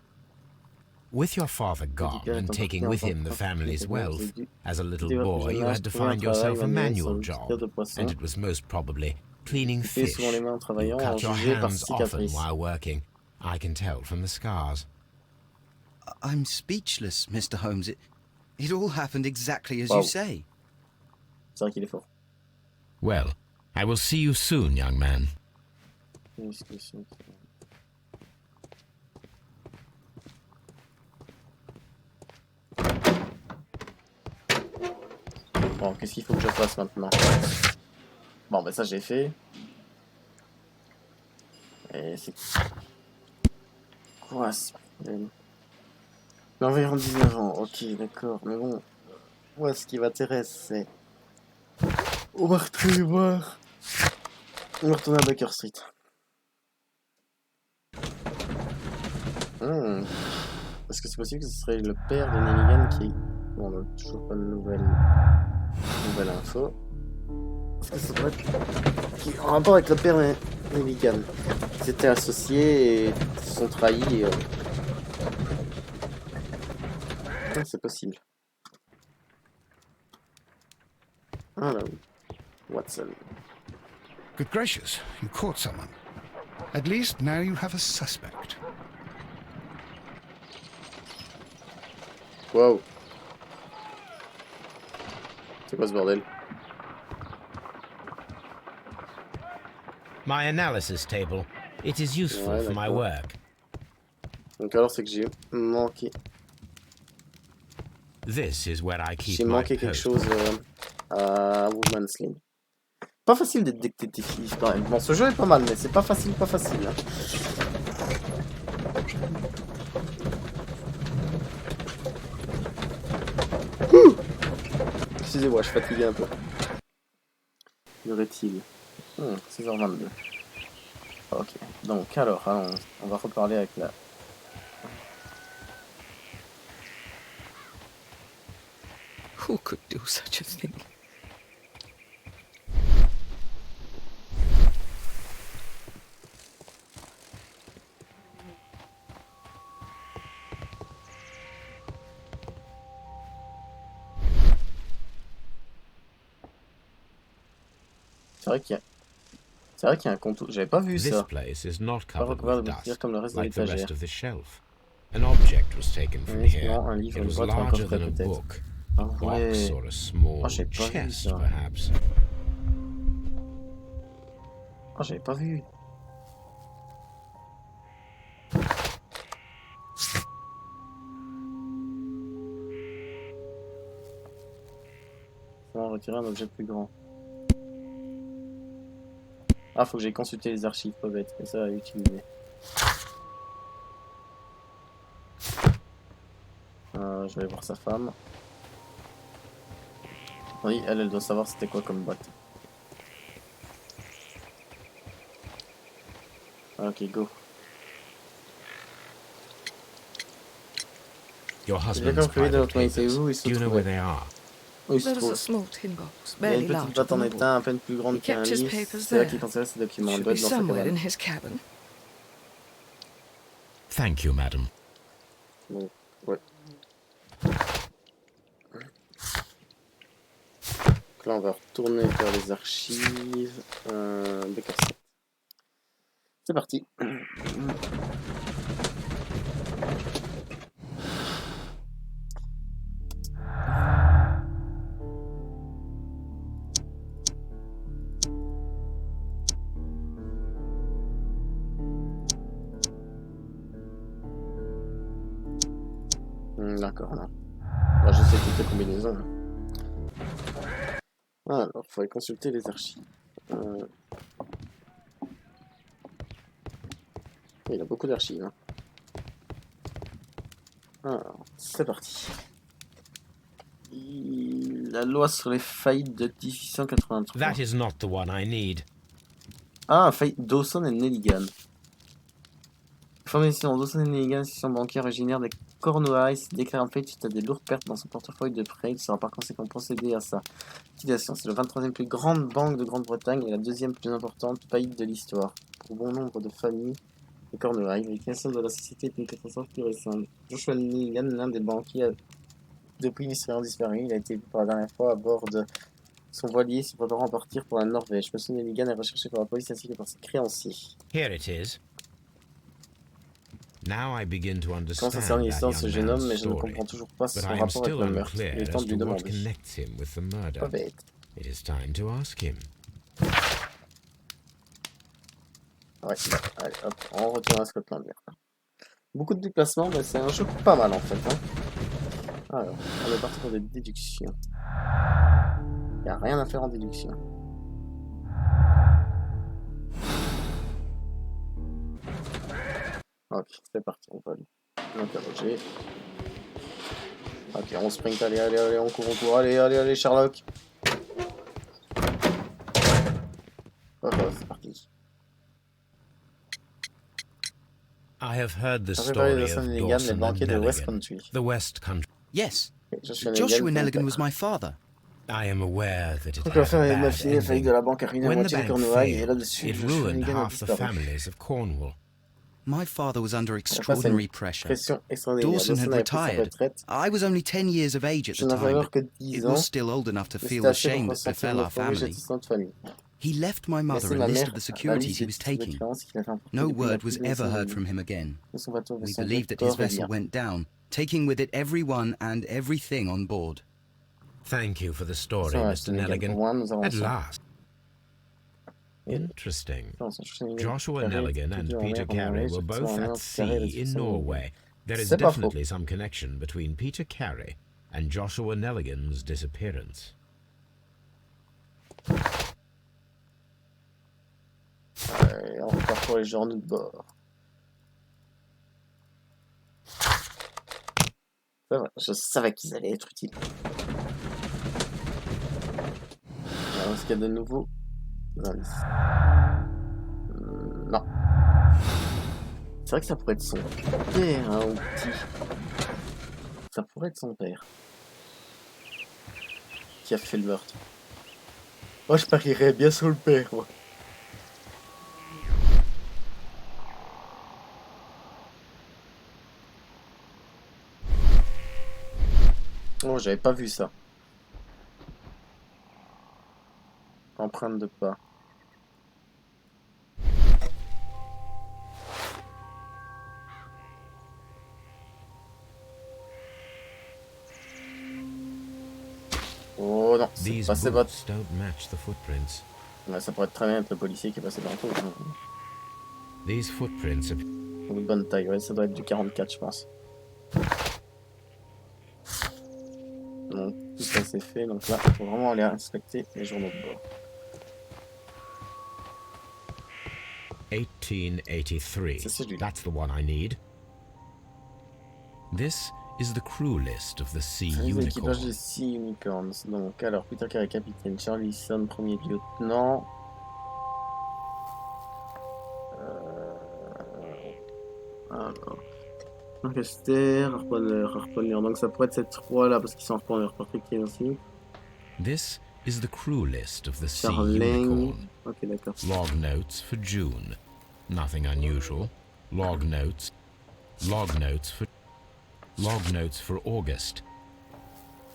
With your father gone and taking with him the family's wealth, as a little boy you had to find yourself a manual job, and it was most probably cleaning fish. You cut your hands often while working. I can tell from the scars. I'm speechless, Mr. Holmes. It all happened exactly as you say. C'est vrai qu'il est fort. Well, I will see you soon, young man. Bon, qu'est-ce qu'il faut que je fasse maintenant? Bon, ben ça j'ai fait. Et c'est quoi ce problème? Environ 19 ans, ok, d'accord, mais bon. Moi, ce qui m'intéresse, c'est... On va voir. On va retourner à Baker Street. Est-ce que c'est possible que ce serait le père de Nelligan qui... Bon, on n'a toujours pas de nouvelle info. Est-ce que ça doit être... En rapport avec le père de Nelligan. Ils étaient associés et se sont trahis et... c'est possible. Ah là oui. Watson. Good gracious, you caught someone. At least now you have a suspect. Wow. C'est quoi ce bordel? My analysis table. It is useful for my work. Donc alors c'est que j'ai manqué. This is where I keep J'ai manqué quelque chose à Woman's Lane. Pas facile d'être détective quand même. Bon, ce jeu est pas mal, mais c'est pas facile, hein. Excusez-moi, je suis fatigué un peu. Y aurait-il 6h22. Ok, donc alors, allons, on va reparler avec la... Who could do such a thing? C'est vrai qu'il y a un contour. J'avais pas vu This ça. place is not Pas covered recouvert de with bouclier dust, comme le reste de like the rest l'étagère. of the shelf. An object was taken from here. Un livre, It une was boîte ou un larger coffret than a peut-être. book. Ah ouais. Box or a small Oh, j'ai pas vu chest, ça. perhaps. Oh, j'avais pas vu. Ça va retirer un objet plus grand. Ah, faut que j'aille consulter les archives, pas bête. Et ça à utiliser. Je vais voir sa femme. Oui, elle doit savoir c'était quoi comme boîte. Ok, go. Your husband's private papers. Do you know where they are? Où il se There was a trouve? small tin box, Il y a barely une petite larger boîte en than a book. étain, à peine plus grande He qu'un kept his livre. papers C'est là there. qu'il conservait ses documents. Should Elle doit be être dans sa somewhere in cabane. his cabin. Thank you, madam. Bon, ouais. Donc là, on va retourner vers les archives. Des cassettes. C'est parti. D'accord, là. Là, je sais toutes les combinaisons. Alors, il faudrait consulter les archives. Il y a beaucoup d'archives. Hein. Alors, c'est parti. La loi sur les faillites de 1883. That is not the one I need. Ah, faillite Dawson et Nelligan. Formation Dawson et Nelligan, institution bancaire originaire des Cornouailles, déclare en fait suite à des lourdes pertes dans son portefeuille de prêt, qui sera par conséquent procédé à sa liquidation. C'est la 23e plus grande banque de Grande-Bretagne et la 2e plus importante faillite de l'histoire. Pour bon nombre de familles de Cornouailles, la création de la société est une catastrophe plus récente. Joshua Nelligan, l'un des banquiers, depuis mystérieusement disparu. Il a été vu pour la dernière fois à bord de son voilier se préparant à partir pour la Norvège. M. Nelligan est recherché par la police ainsi que par ses créanciers. Here it is. Now I begin to Quand understand ça concerne l'histoire de that ce young jeune homme, man's mais je ne story, comprends toujours pas son but I am rapport avec still le meurtre. Il unclear est temps as de to lui what demander. connects him with the murder. Pas bête. It is time to ask him. Ouais, allez, hop, on retourne à Scotland Yard. Beaucoup de déplacements, mais c'est un jeu pas mal en fait. Hein. Alors, on est parti pour des déductions. Il n'y a rien à faire en déduction. Ok, c'est parti, on va l'interroger. Ok, on sprint, allez, on court, allez, Sherlock. Ok, c'est parti. I have heard the story of Dawson and Nelligan, the West Country. Yes, Joshua Nelligan was my father. I am aware that it Donc had l'affaire a est ma bad fille, la faillite de ending. la banque a ruiné la When the moitié des bank Cornouailles et failed, là-dessus, it Joshua ruined Nelligan a half the disparu. families of Cornwall. My father was under extraordinary pressure. Pression extraordinaire. Dawson had avait pris sa retired. retraite. I was only 10 years of age at Je the n'avais time. alors que 10 It ans. was still old enough to Mais feel c'était the assez shame pour that ressentir befell our l'euphorie family. de notre famille. He left my mother Laissez a ma list mère of the la securities liste he des was taking. créances qu'il avait emportées No depuis la word was fuite de ever son heard ami. from him again. De son bateau We son believe that his vessel went down, taking with it everyone and everything on board. Thank you for the story, Ça va, Mr. Nelligan. Nelligan. Pour moi, nous At avançons. last. Interesting. Joshua Joshua Nelligan and Peter Carey were both at sea in Norway. There is C'est pas faux. definitely some connection between Peter Carey and Joshua Nelligan's disappearance. On repart pour les journaux de bord. C'est vrai, je savais qu'ils allaient être utiles. Alors, est-ce qu'il y a de nouveaux indices? Non. C'est vrai que ça pourrait être son père, hein, ou petit. Ça pourrait être son père. Qui a fait le meurtre. Moi, je parierais bien sur le père, moi. Oh, j'avais pas vu ça. Empreinte de pas. Oh non, c'est These pas ses bottes. boots don't match the footprints. Ouais, ça pourrait être très bien être le policier qui est passé dans tout. These footprints are... Une bonne taille, ouais, ça doit être du 44, je pense. Donc, tout ça c'est fait, donc là, il faut vraiment aller inspecter les journaux de bord. 1883. C'est celui-là. That's the one I need. This is the crew list of the Sea L'équipage Unicorn. des Sea Unicorns. Donc, alors, Peter Carey, capitaine. Charlison, premier lieutenant. Alors. Lancaster, harponneur. Donc, ça pourrait être ces trois-là, parce qu'ils sont harponneurs. Patrick aussi. This is the crew list of the Sea Charling. Unicorn. Ok, d'accord. Log notes for June. Nothing unusual. Log notes for August.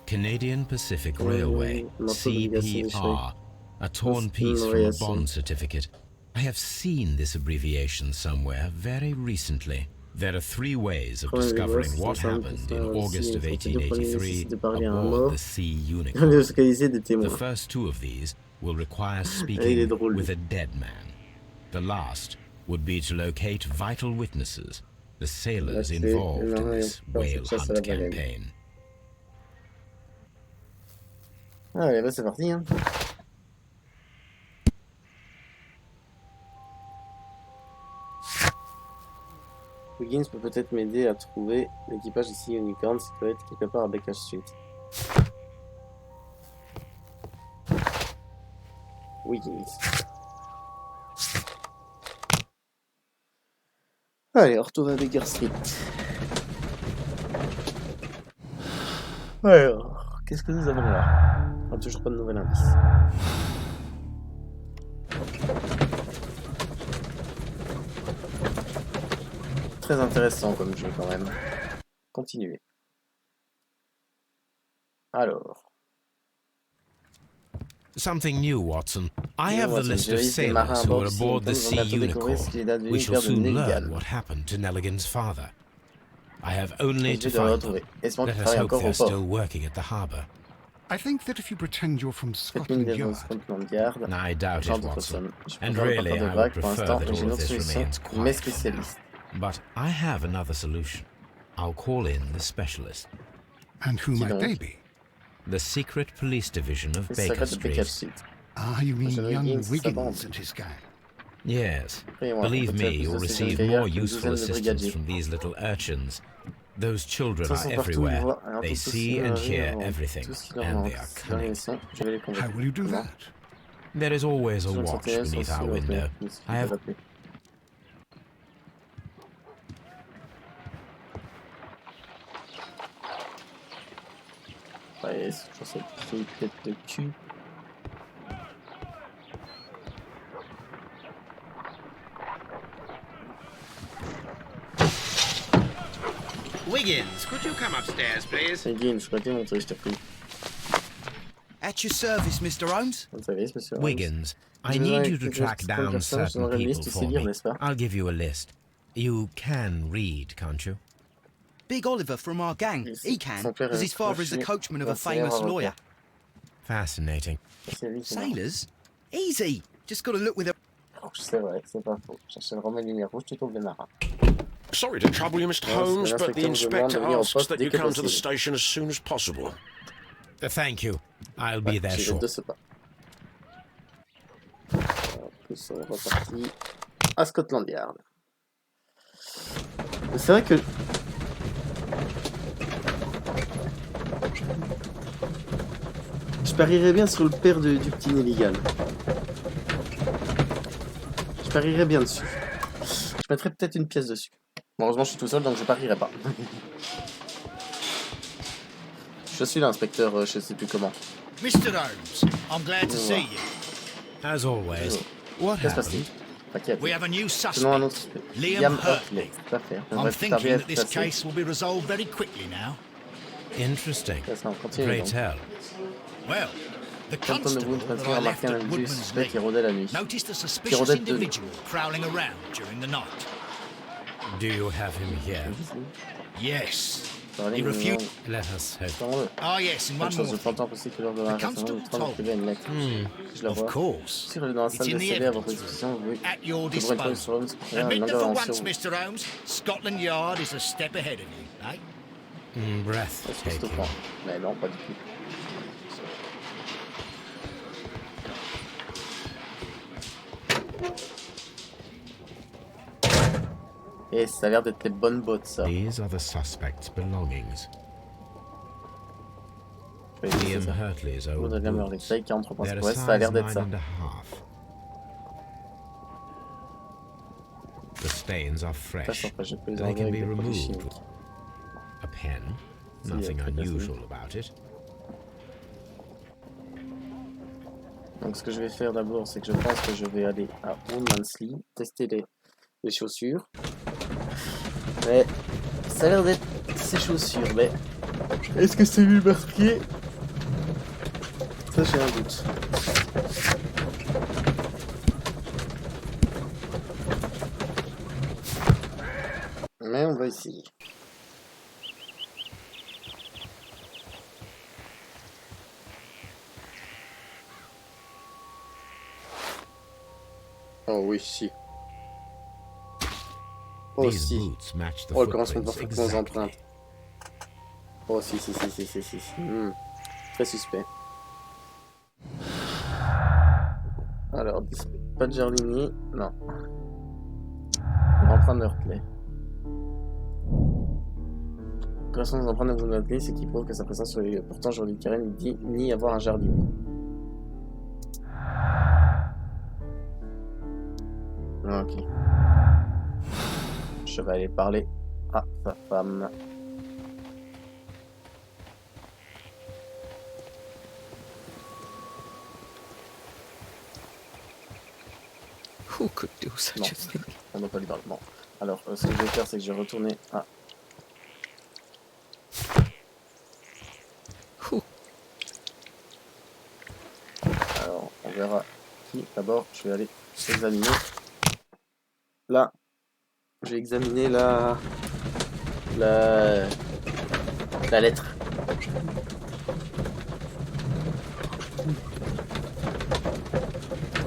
Canadian Pacific Railway, CPR, a torn piece from a bond certificate. I have seen this abbreviation somewhere very recently. There are three ways of discovering what happened in August of 1883 aboard the Sea Unicorn. The first two of these will require speaking with a dead man. The last would be to locate vital witnesses, the sailors involved in this whale hunt campaign. Allez, bah c'est parti. Hein. Wiggins peut peut-être m'aider à trouver l'équipage des Sea Unicorns qui peut être quelque part à Baker Street. Wiggins. Allez, on retourne à Baker Street. Alors, qu'est-ce que nous avons là? On n'a toujours pas de nouvel indice. Très intéressant comme jeu quand même. Continuez. Alors. Something new, Watson. I have the list of sailors who are aboard the Sea Unicorn. We shall soon learn what happened to Nelligan's father. I have only to find them. Let us hope they're still working at the harbour. I think that if you pretend you're from Scotland Yard... I doubt it, Watson. And really, I would prefer that all of this remains quiet for now. But I have another solution. I'll call in the specialist. And who might they be? The secret police division of Baker Street. Ah, you mean young Wiggins and his gang? Yes. Believe me, you'll receive more useful assistance from these little urchins. Those children are everywhere. They see and hear everything, and they are cunning. How will you do that? There is always a watch beneath our window. I have... Ouais, c'est toujours cette petite tête de cul. Wiggins, could you come upstairs, please? Wiggins, je peux te montrer, je te prie. At your service, Mr. Holmes. Wiggins, I need you to track down certain people for me. I'll give you a list. You can read, can't you? Big Oliver from our gang. He can, because his father is the coachman of a famous lawyer. Fascinating. Sailors? Easy. Just got to look with a... C'est vrai, c'est pas faux. Cherchez le roman lumière rouge, tu trouves le marin. Sorry to trouble you, Mr. Holmes, but the inspector asks that you come to the station as soon as possible. Thank you. I'll be there shortly. Plus on est reparti à Scotland Yard. C'est vrai que je parierais bien sur le père du petit illégal. Je parierais bien dessus. Je mettrais peut-être une pièce dessus. Heureusement, je suis tout seul, donc je parierai pas. Je suis l'inspecteur, je sais plus comment. Mr. Holmes, I'm glad to see you. As always. What happened? We have a new suspect, Liam Hurtley. I'm thinking that this case will be resolved very quickly now. Interesting. Pray tell. Well, the constable that I left at Woodman's Lee noticed a suspicious individual prowling around during the night. Do you have him here? Yes. He refused. Let us hope. Oh yes, and one more thing. The constable told me. Of course. It's in the evidence room. At your disposal. Admit that for once, Mr. Holmes, Scotland Yard is a step ahead of you, eh? Breathtaking. Mais non, pas du tout. Et ça a l'air d'être des bonnes bottes, ça. These are the suspect's belongings. Liam Hurtley's old boots. They're a size 9.5. The stains are fresh. They can be removed. A pen. Nothing unusual about it. Donc ce que je vais faire d'abord, c'est que je pense que je vais aller à Womansley, tester les chaussures. Mais ça a l'air d'être ces chaussures, mais est-ce que c'est lui marqué? Ça j'ai un doute. Mais on va essayer. Oh oui, si. Oh si. Oh, elles correspondent parfaitement aux empreintes. Oh si. Très suspect. Alors, pas de jardinier. Non. Empreinte de Hurtley. Correspond aux empreintes de Hurtley, c'est qui prouve que sa présence sur les lieux. Pourtant, Jordi Karen dit ni avoir un jardinier. Ok. Je vais aller parler à sa femme. Who could do such a thing? On n'a pas lu dans le moment. Alors, ce que je vais faire, c'est que je vais retourner à... Alors, on verra qui. D'abord, je vais aller examiner. Là, je vais examiner la lettre.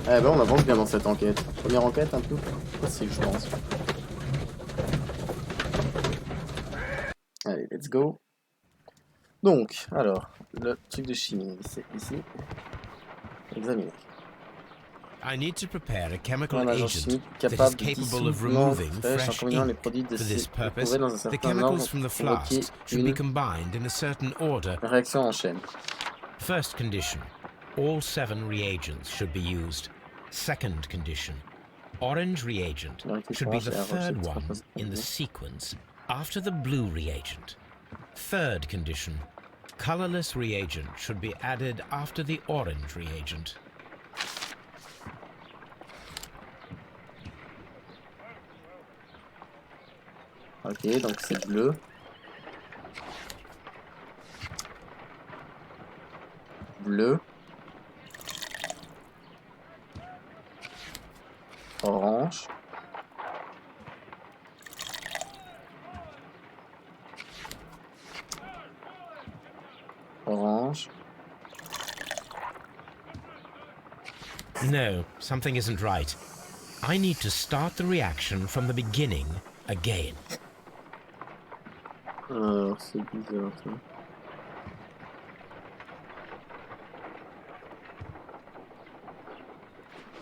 Eh ben, on avance bien dans cette enquête. Première enquête un peu facile, je pense. Allez, let's go. Donc, alors, le truc de chimie, c'est ici. Examiner. I need to prepare a chemical Un agent agent chimique that is capable de capable of dissoudre l'encre removing fraîche en fresh combinant les ink. produits For this purpose, déposés dans un the certain chemicals ordre from the pour provoquer flasks should be une combined in a certain order. réaction en chaîne. First condition, all 7 reagents should be used. Second condition, orange reagent should be the third one in the sequence after the blue reagent. Third condition, colorless reagent should be added after the orange reagent. Ok, donc c'est bleu. Bleu. Orange. Orange. No, something isn't right. I need to start the reaction from the beginning again. Alors, c'est bizarre ça.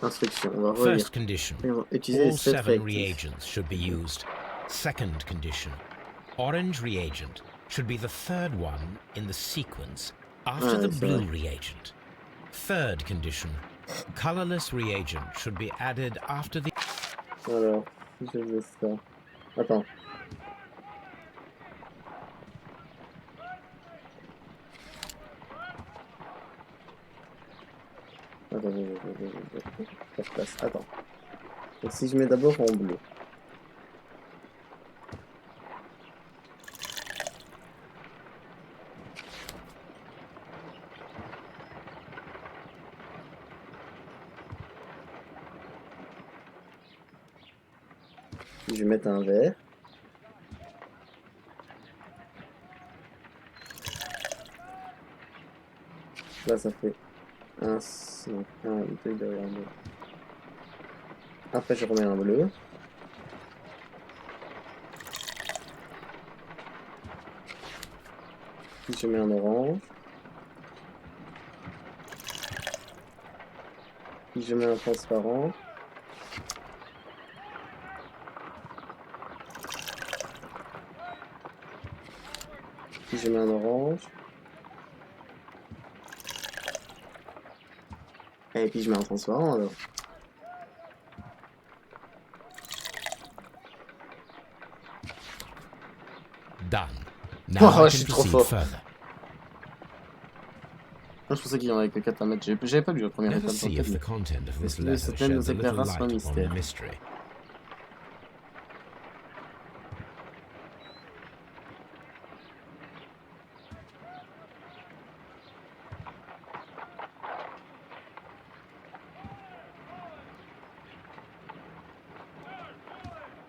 Instruction, on va relire. First condition, all 7 reagents should be used. Second condition, orange reagent should be the third one in the sequence after the blue reagent. Third condition, colorless reagent should be added after the... Alors, si je veux ça... Attends. Attends. Donc si je mets d'abord en bleu. Si je vais mettre un vert. Là ça fait un, deux derrière bleu. Après je remets un bleu. Puis je mets un orange. Puis je mets un transparent. Puis je mets un orange. Et puis je mets un transparent alors. Done. Now Oh, I je can suis trop proceed fort. further. Moi je pensais qu'il y en avait que 4 à mettre. J'avais pas lu la première Let étape us dans see le if the tête. content of this Mais letter ce thème nous sheds a little éclairera sur un light upon the mystère. mystery.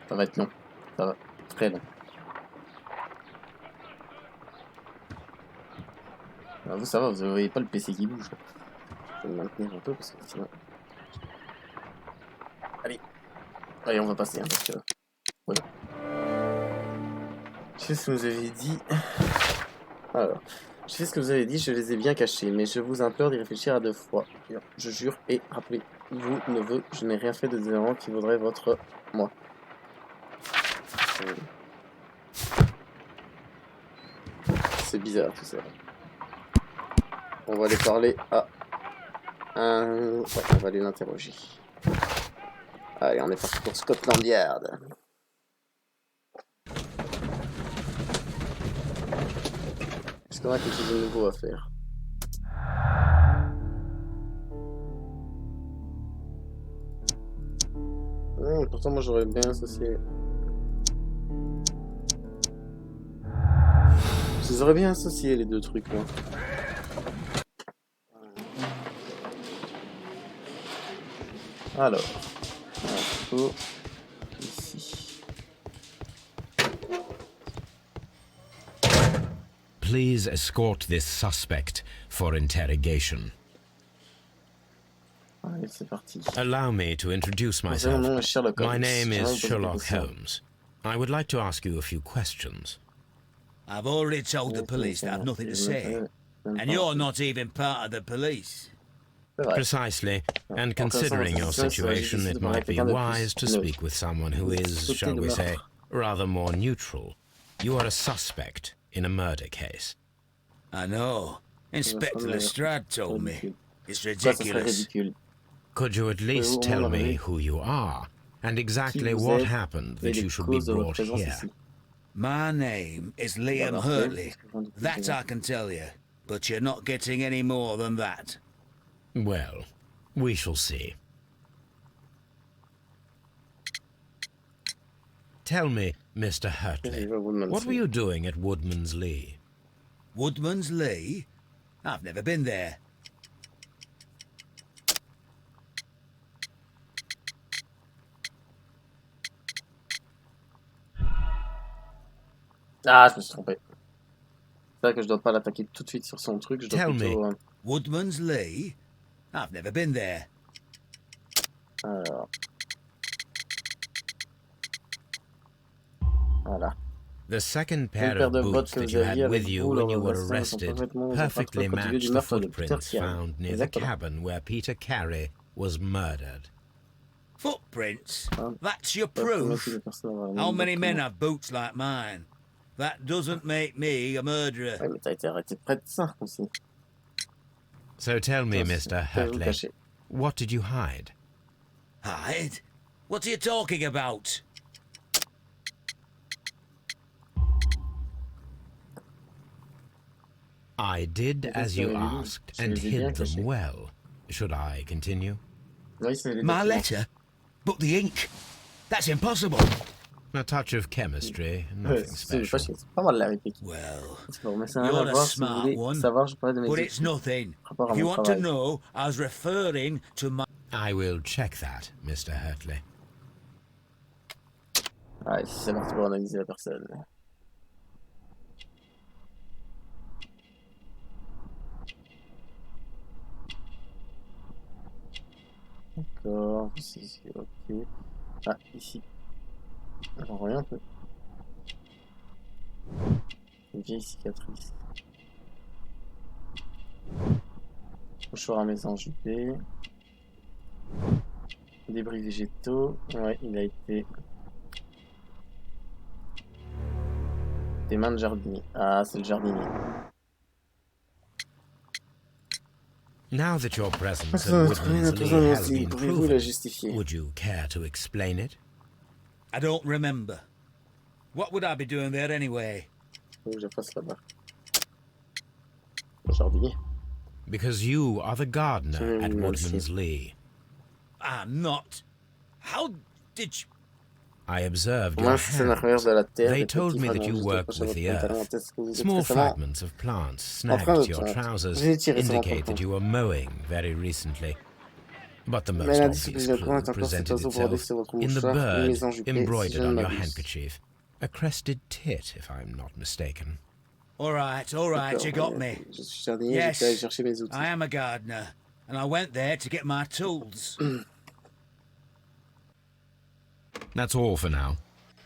Ça va être long. Ça va. Très long. Alors vous, ça va, vous voyez pas le PC qui bouge. Je vais le maintenir un peu parce que sinon. Allez. Allez, on va passer, hein, parce que. Voilà. Je sais ce que vous avez dit. Alors. Je sais ce que vous avez dit, je les ai bien cachés, mais je vous implore d'y réfléchir à 2 fois. Je jure, et rappelez-vous, neveu, je n'ai rien fait de déshonorant qui vaudrait votre moi. C'est bizarre tout ça. On va aller parler à un... Ouais, on va aller l'interroger. Allez, on est parti pour Scotland Yard. Est-ce qu'on a quelque chose de nouveau à faire? Pourtant moi j'aurais bien associé... Je les aurais bien associé les deux trucs là. Alors, info ici. Please escort this suspect for interrogation. Allez, c'est parti. Allow me to introduce myself. Mon nom est Sherlock Holmes. My name is Sherlock Holmes. I would like to ask you a few questions. I've already told the police that I've nothing to say. And you're not even part of the police. Precisely, and considering your situation, it might be wise to speak with someone who is, shall we say, rather more neutral. You are a suspect in a murder case. I know. Inspector Lestrade told me. It's ridiculous. Could you at least tell me who you are, and exactly what happened that you should be brought here? My name is Liam Hurtley. That I can tell you. But you're not getting any more than that. Well, we shall see. Tell me, Mr. Hurtley, what were you doing at Woodman's Lee? Woodman's Lee? I've never been there. Ah, je me suis trompé. C'est vrai que je dois pas l'attaquer tout de suite sur son truc. Je dois Tell plutôt... me. Woodman's Lee? I've never been there. Alors. Voilà. The second pair of boots that you had with you when you were arrested perfectly matched the footprints found near the cabin where Peter Carey was murdered. Footprints? That's your proof? How many men have boots like mine? That doesn't make me a murderer. Ouais, mais t'as été arrêté près de ça aussi. So tell me, Mr. Hurtley, what did you hide? Hide? What are you talking about? I did as you asked and hid them well. Should I continue? My letter? But the ink? That's impossible. A touch of chemistry, nothing special. Well, you're a smart one, but it's nothing. If you want to know, I was referring to my... I will check that, Mr. Hurtley. Ah, c'est parti pour analyser la personne. D'accord, ici, ok. Ah, ici. On voit un peu. Une vieille cicatrice. Mouchoir à mésange UP. Débris végétaux. Ouais, il a été tes mains de jardinier. Ah, c'est le jardinier. Now that your presence at Woodman's Lee has been proven, would you care to explain it? I don't remember. What would I be doing there anyway? Faut que je fasse là-bas. Le jardinier. Because you are the gardener at Woodman's Lee. I'm not. How did you... I observed your hands. They told me that you work with the earth. Small fragments of plants snagged to your trousers indicate that you were mowing very recently. But the most obvious clue presented itself in the bird embroidered on your handkerchief. A crested tit, if I'm not mistaken. All right, you got me. Yes, I am a gardener, and I went there to get my tools. That's all for now.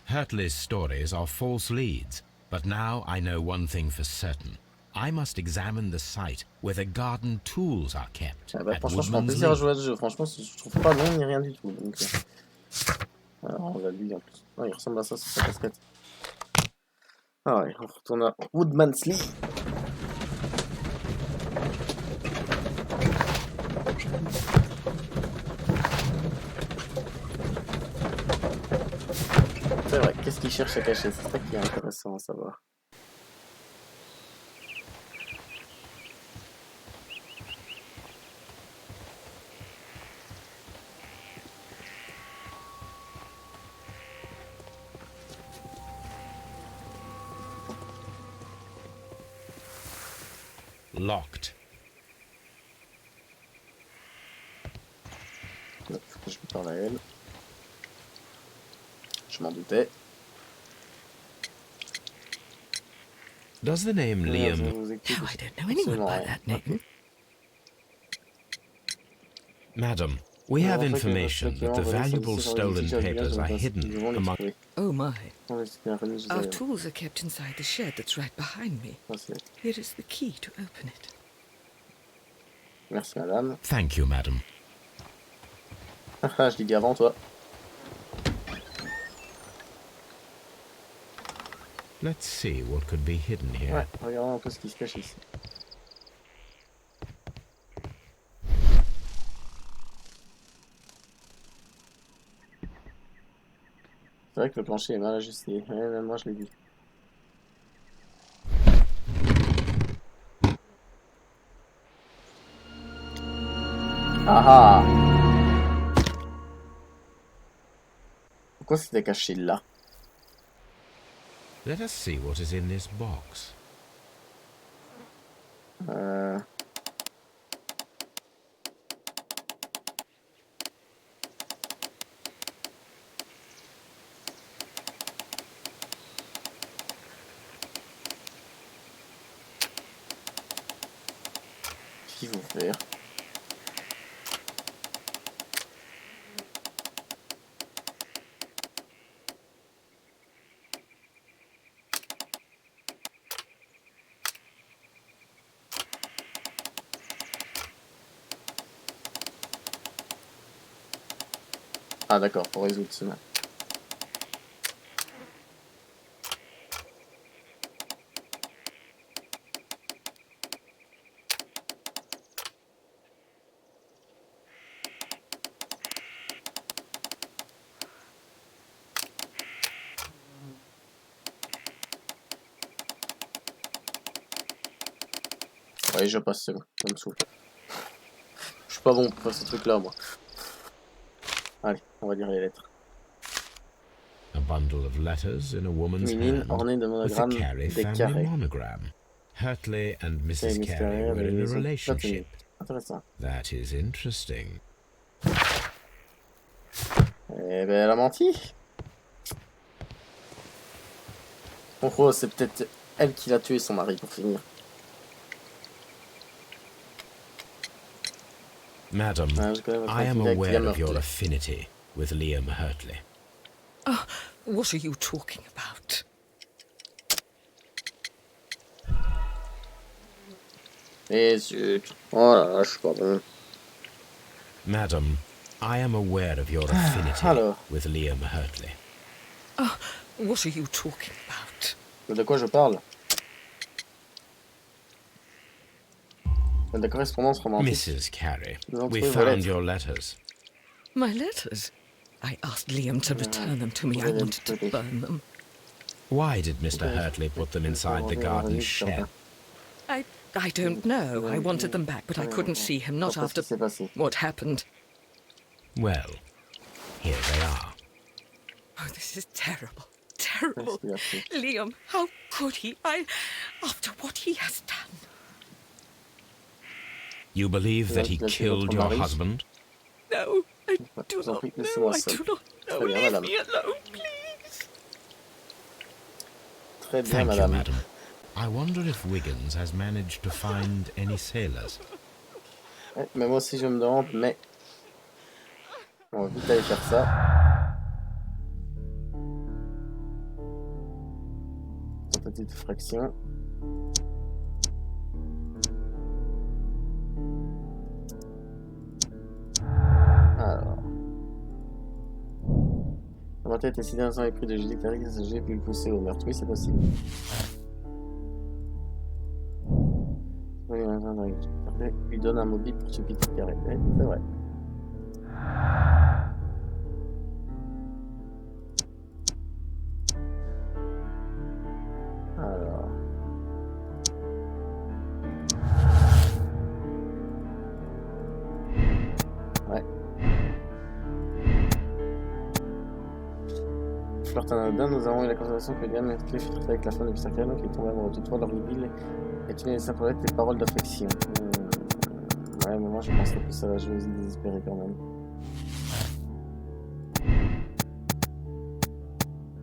Hurtley's stories are false leads, but now I know one thing for certain. I must examine the site where the garden tools are kept. Franchement, je prends plaisir à jouer à ce jeu. Franchement, je trouve pas long ni rien du tout. Donc, alors, on l'a lu en plus. Oh, il ressemble à ça, c'est sa casquette. Ah ouais, on retourne à Woodman's Lee. C'est vrai, qu'est-ce qu'il cherche à cacher? C'est ça qui est intéressant à savoir. Locked. Faut que je me parle à elle. Je m'en doutais. Does the name Liam... No, I don't know anyone by that name. Madam, we have information that the valuable stolen papers are hidden among... Oh my. Our tools are kept inside the shed that's right behind me. Here is the key to open it. Merci, madame. Thank you, madam. Je l'ai dit avant, toi. Let's see what could be hidden here. Ouais, regardons un peu ce qui se cache ici. C'est vrai que le plancher est mal ajusté. Ouais, même moi je l'ai vu. Ah ah! Pourquoi c'était caché là? Let us see what is in this box. Qu'est-ce qu'ils vont faire? Ah d'accord, pour résoudre cela. Ouais, je passe, c'est bon, ça me saoule. Je suis pas bon pour faire ce truc là moi. Allez, on va lire les lettres. A bundle of letters in a woman's hand ornée de with a monogrammes, Carey des family carrés. monogram. Hurtley and Mrs. Carey were in a relationship. Intéressant. That is interesting. Eh ben, elle a menti. En gros, c'est peut-être elle qui l'a tué son mari pour finir. Madam, I am aware of your affinity with Liam Hurtley. Oh, what are you talking about? Et zut. Oh là là, je suis pas bon. Madam, I am aware of your affinity with Liam Hurtley. Oh, what are you talking about? De quoi je parle? De la correspondance romantique. Mrs. Carey, we found your letters. My letters? I asked Liam to return them to me. I wanted to burn them. Why did Mr. Hurtley put them inside the garden shed? I don't know. I wanted them back, but I couldn't see him, not after what happened. Well, here they are. Oh, this is terrible. Terrible. Liam, how could he? After what he has done. You believe that he killed your husband? No, I do not know. I do not know. Leave me alone, please. Thank you, madam. I wonder if Wiggins has managed to find any sailors. Ouais, mais moi aussi je me demande, mais on va vite aller faire ça. Tentative de fraction. Alors. Ma tête est si dans les prix de Julie Carré que j'ai pu le pousser au meurtre. Oui, c'est possible. Lui donne un mobile pour ce petit carré. Oui, c'est vrai. Alors. Ouais. Flirt anodin, nous avons eu la conversation que Liam et Cliff flirtaient avec la femme de Mr. Carey, qui est tombée amoureux. Toutefois, leur idylle est une des symboliques des paroles d'affection. Ouais, mais moi je penserais plus à la jalousie désespérée quand même.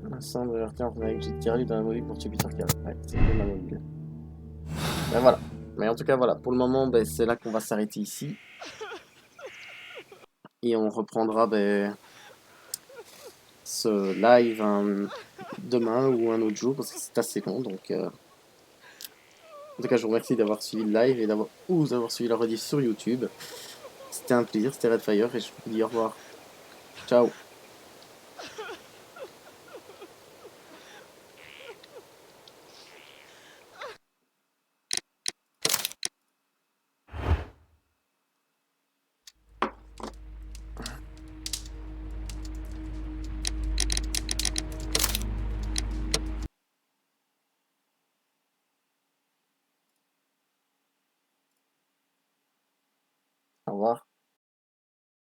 Vincent de Vertier en avec Julie Carey dans un mobile pour tuer Peter Carey. Ouais, c'est bien ma mobile. Ben voilà. Mais en tout cas, voilà. Pour le moment, ben, c'est là qu'on va s'arrêter ici. Et on reprendra ce live demain ou un autre jour parce que c'est assez long. Donc, en tout cas, je vous remercie d'avoir suivi le live et d'avoir suivi la rediff sur YouTube. C'était un plaisir, c'était Redfire et je vous dis au revoir. Ciao. Au revoir.